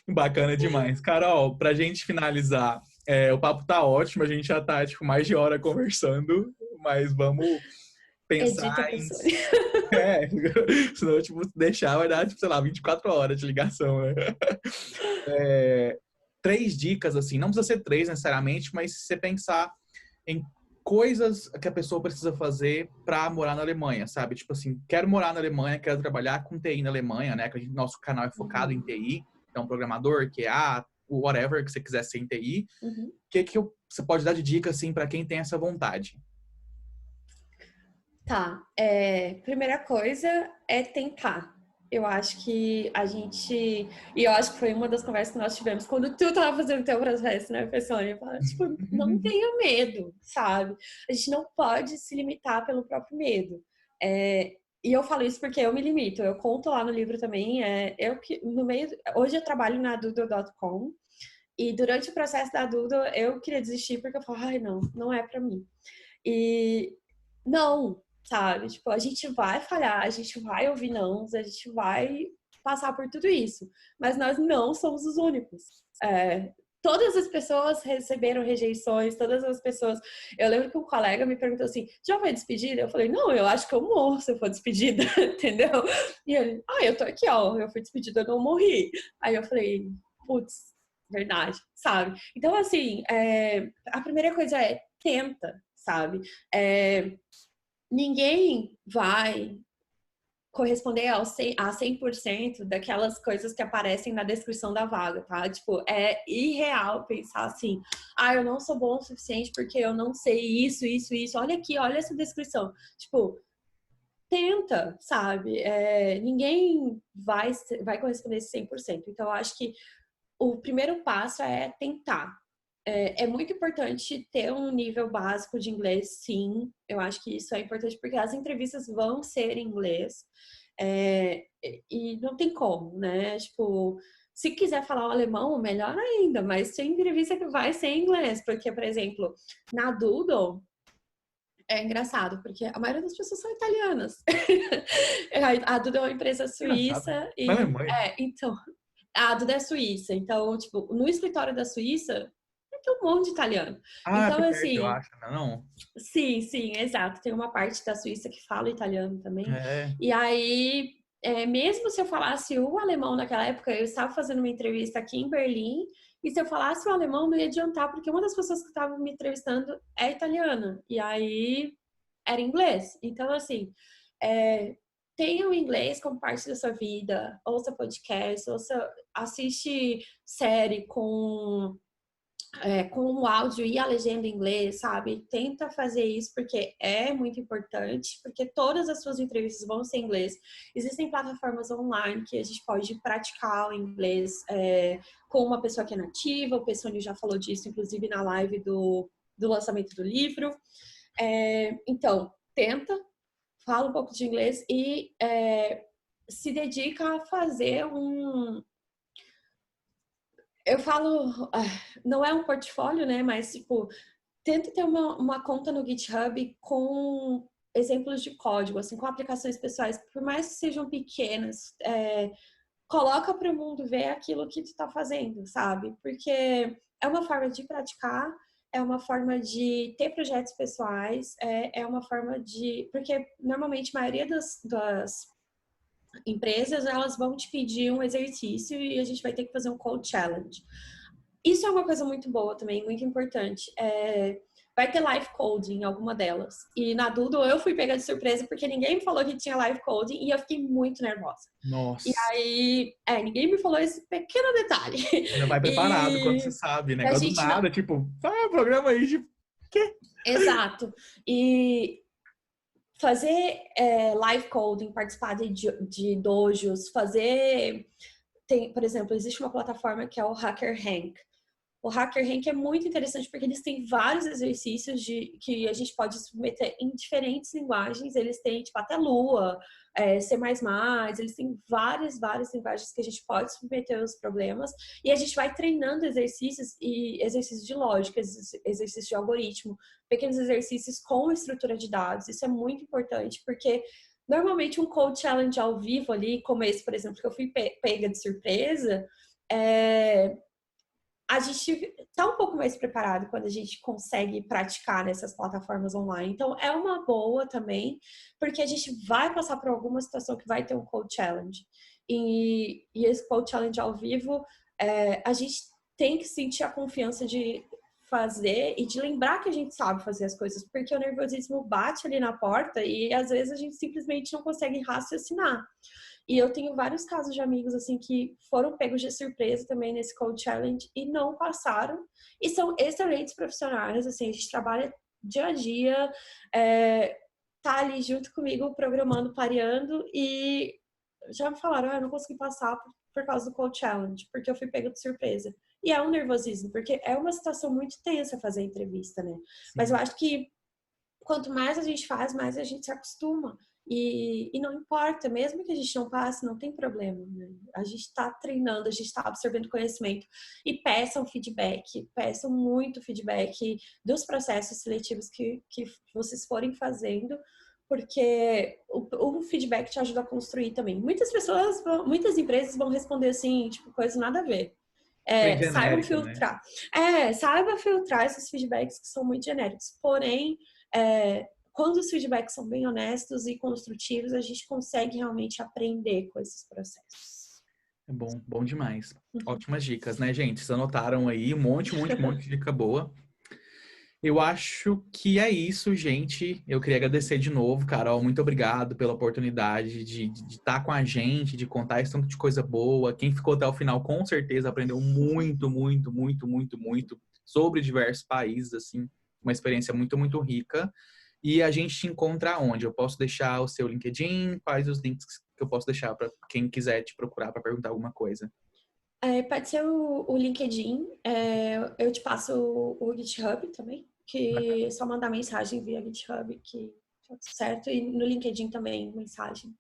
Bacana demais. Carol, pra gente finalizar, o papo tá ótimo, a gente já tá, tipo, mais de hora conversando, mas vamos Edita, pensar em... pessoa. É, senão, tipo, deixar vai dar, tipo, sei lá, 24 horas de ligação, né? 3 dicas, assim, não precisa ser 3 necessariamente, mas se você pensar em coisas que a pessoa precisa fazer para morar na Alemanha, sabe? Tipo assim, quero morar na Alemanha, quero trabalhar com TI na Alemanha, né? Que nosso canal é focado em TI, então programador, QA, whatever que você quiser ser em TI. O que você pode dar de dica, assim, para quem tem essa vontade? Tá. Primeira coisa é tentar. Eu acho que a gente. E eu acho que foi uma das conversas que nós tivemos quando tu tava fazendo teu processo, né, pessoal? Eu falava, tipo, não tenha medo, sabe? A gente não pode se limitar pelo próprio medo. E eu falo isso porque eu me limito. Eu conto lá no livro também. Eu que no meio. Hoje eu trabalho na Doodle.com e durante o processo da Doodle eu queria desistir porque eu falava, ai, não, não é pra mim. E não, sabe? Tipo, a gente vai falhar, a gente vai ouvir nãos, a gente vai passar por tudo isso. Mas nós não somos os únicos. Todas as pessoas receberam rejeições, todas as pessoas. Eu lembro que um colega me perguntou assim: já foi despedida? Eu falei: não, eu acho que eu morro se eu for despedida, entendeu? E ele: eu tô aqui, ó, eu fui despedida, eu não morri. Aí eu falei: putz, verdade, sabe? Então, assim, a primeira coisa é tenta, sabe? Ninguém vai corresponder a 100% daquelas coisas que aparecem na descrição da vaga, tá? Tipo, é irreal pensar assim, eu não sou bom o suficiente porque eu não sei isso, isso, isso. Olha aqui, olha essa descrição. Tipo, tenta, sabe? Ninguém vai corresponder 100%. Então, eu acho que o primeiro passo é tentar. É muito importante ter um nível básico de inglês, sim. Eu acho que isso é importante porque as entrevistas vão ser em inglês. E não tem como, né? Tipo, se quiser falar o alemão, melhor ainda, mas tem entrevista que vai ser em inglês, porque, por exemplo, na Doodle, é engraçado, porque a maioria das pessoas são italianas. A Doodle é uma empresa Engraçado. suíça Na e, Alemanha. então, a Duda é suíça, então, tipo, no escritório da Suíça, tem um monte de italiano. Ah, é Então, por perto, eu assim, acho, não? sim, sim, exato. Tem uma parte da Suíça que fala italiano também. É. E aí, mesmo se eu falasse o alemão naquela época, eu estava fazendo uma entrevista aqui em Berlim, e se eu falasse o alemão, não ia adiantar, porque uma das pessoas que estavam me entrevistando é italiana. E aí, era inglês. Então, assim, tenha o inglês como parte da sua vida, ouça podcast, assiste série com o áudio e a legenda em inglês, sabe? Tenta fazer isso porque é muito importante, porque todas as suas entrevistas vão ser em inglês. Existem plataformas online que a gente pode praticar o inglês com uma pessoa que é nativa, o Pessoni já falou disso, inclusive na live do lançamento do livro. Então, tenta, fala um pouco de inglês e se dedica a fazer eu falo, não é um portfólio, né? Mas, tipo, tenta ter uma conta no GitHub com exemplos de código, assim, com aplicações pessoais, por mais que sejam pequenas, coloca para o mundo ver aquilo que tu está fazendo, sabe? Porque é uma forma de praticar, é uma forma de ter projetos pessoais, é uma forma de... Porque, normalmente, a maioria das empresas, elas vão te pedir um exercício e a gente vai ter que fazer um code challenge. Isso é uma coisa muito boa também, muito importante. Vai ter live coding em alguma delas. E na Doodle eu fui pega de surpresa porque ninguém me falou que tinha live coding e eu fiquei muito nervosa. E Nossa. aí, ninguém me falou esse pequeno detalhe. Já vai preparado quando você E sabe, né? a Agora do gente não. nada, tipo, programa aí de quê? Exato. E fazer live coding, participar de dojos, fazer. Por exemplo, existe uma plataforma que é o Hacker Rank. O Hacker Rank é muito interessante porque eles têm vários exercícios que a gente pode submeter em diferentes linguagens. Eles têm, tipo, até Lua, C++, eles têm várias linguagens que a gente pode submeter os problemas. E a gente vai treinando exercícios e exercícios de lógica, exercícios de algoritmo, pequenos exercícios com estrutura de dados. Isso é muito importante porque normalmente um code challenge ao vivo ali, como esse, por exemplo, que eu fui pega de surpresa, a gente tá um pouco mais preparado quando a gente consegue praticar nessas plataformas online. Então, é uma boa também, porque a gente vai passar por alguma situação que vai ter um Code Challenge. E esse Code Challenge ao vivo, a gente tem que sentir a confiança de fazer e de lembrar que a gente sabe fazer as coisas, porque o nervosismo bate ali na porta e às vezes a gente simplesmente não consegue raciocinar. E eu tenho vários casos de amigos assim que foram pegos de surpresa também nesse Code Challenge e não passaram. E são excelentes profissionais, assim, a gente trabalha dia a dia, tá ali junto comigo programando, pareando e já me falaram, eu não consegui passar por causa do Code Challenge, porque eu fui pega de surpresa. E é um nervosismo, porque é uma situação muito tensa fazer a entrevista, né? Mas eu Sim. acho que quanto mais a gente faz, mais a gente se acostuma. E não importa, mesmo que a gente não passe, não tem problema. Né? A gente está treinando, a gente está absorvendo conhecimento. E peçam muito feedback dos processos seletivos que vocês forem fazendo, porque o feedback te ajuda a construir também. Muitas empresas vão responder assim, tipo, coisa nada a ver. Bem Saibam genérico, né? filtrar. Saiba filtrar esses feedbacks que são muito genéricos. Porém, quando os feedbacks são bem honestos e construtivos, a gente consegue realmente aprender com esses processos. É bom, bom demais. Ótimas dicas, né, gente? Vocês anotaram aí um monte, de dica boa. Eu acho que é isso, gente. Eu queria agradecer de novo, Carol. Muito obrigado pela oportunidade de estar com a gente, de contar esse tanto de coisa boa. Quem ficou até o final, com certeza, aprendeu muito sobre diversos países, assim. Uma experiência muito rica. E a gente te encontra onde? Eu posso deixar o seu LinkedIn? Quais os links que eu posso deixar para quem quiser te procurar para perguntar alguma coisa? Pode ser o LinkedIn. Eu te passo o GitHub também, que é só mandar mensagem via GitHub que tá tudo certo. E no LinkedIn também, mensagem.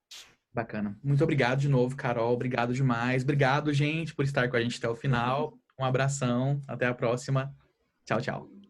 Bacana. Muito obrigado de novo, Carol. Obrigado demais. Obrigado, gente, por estar com a gente até o final. Um abração. Até a próxima. Tchau, tchau.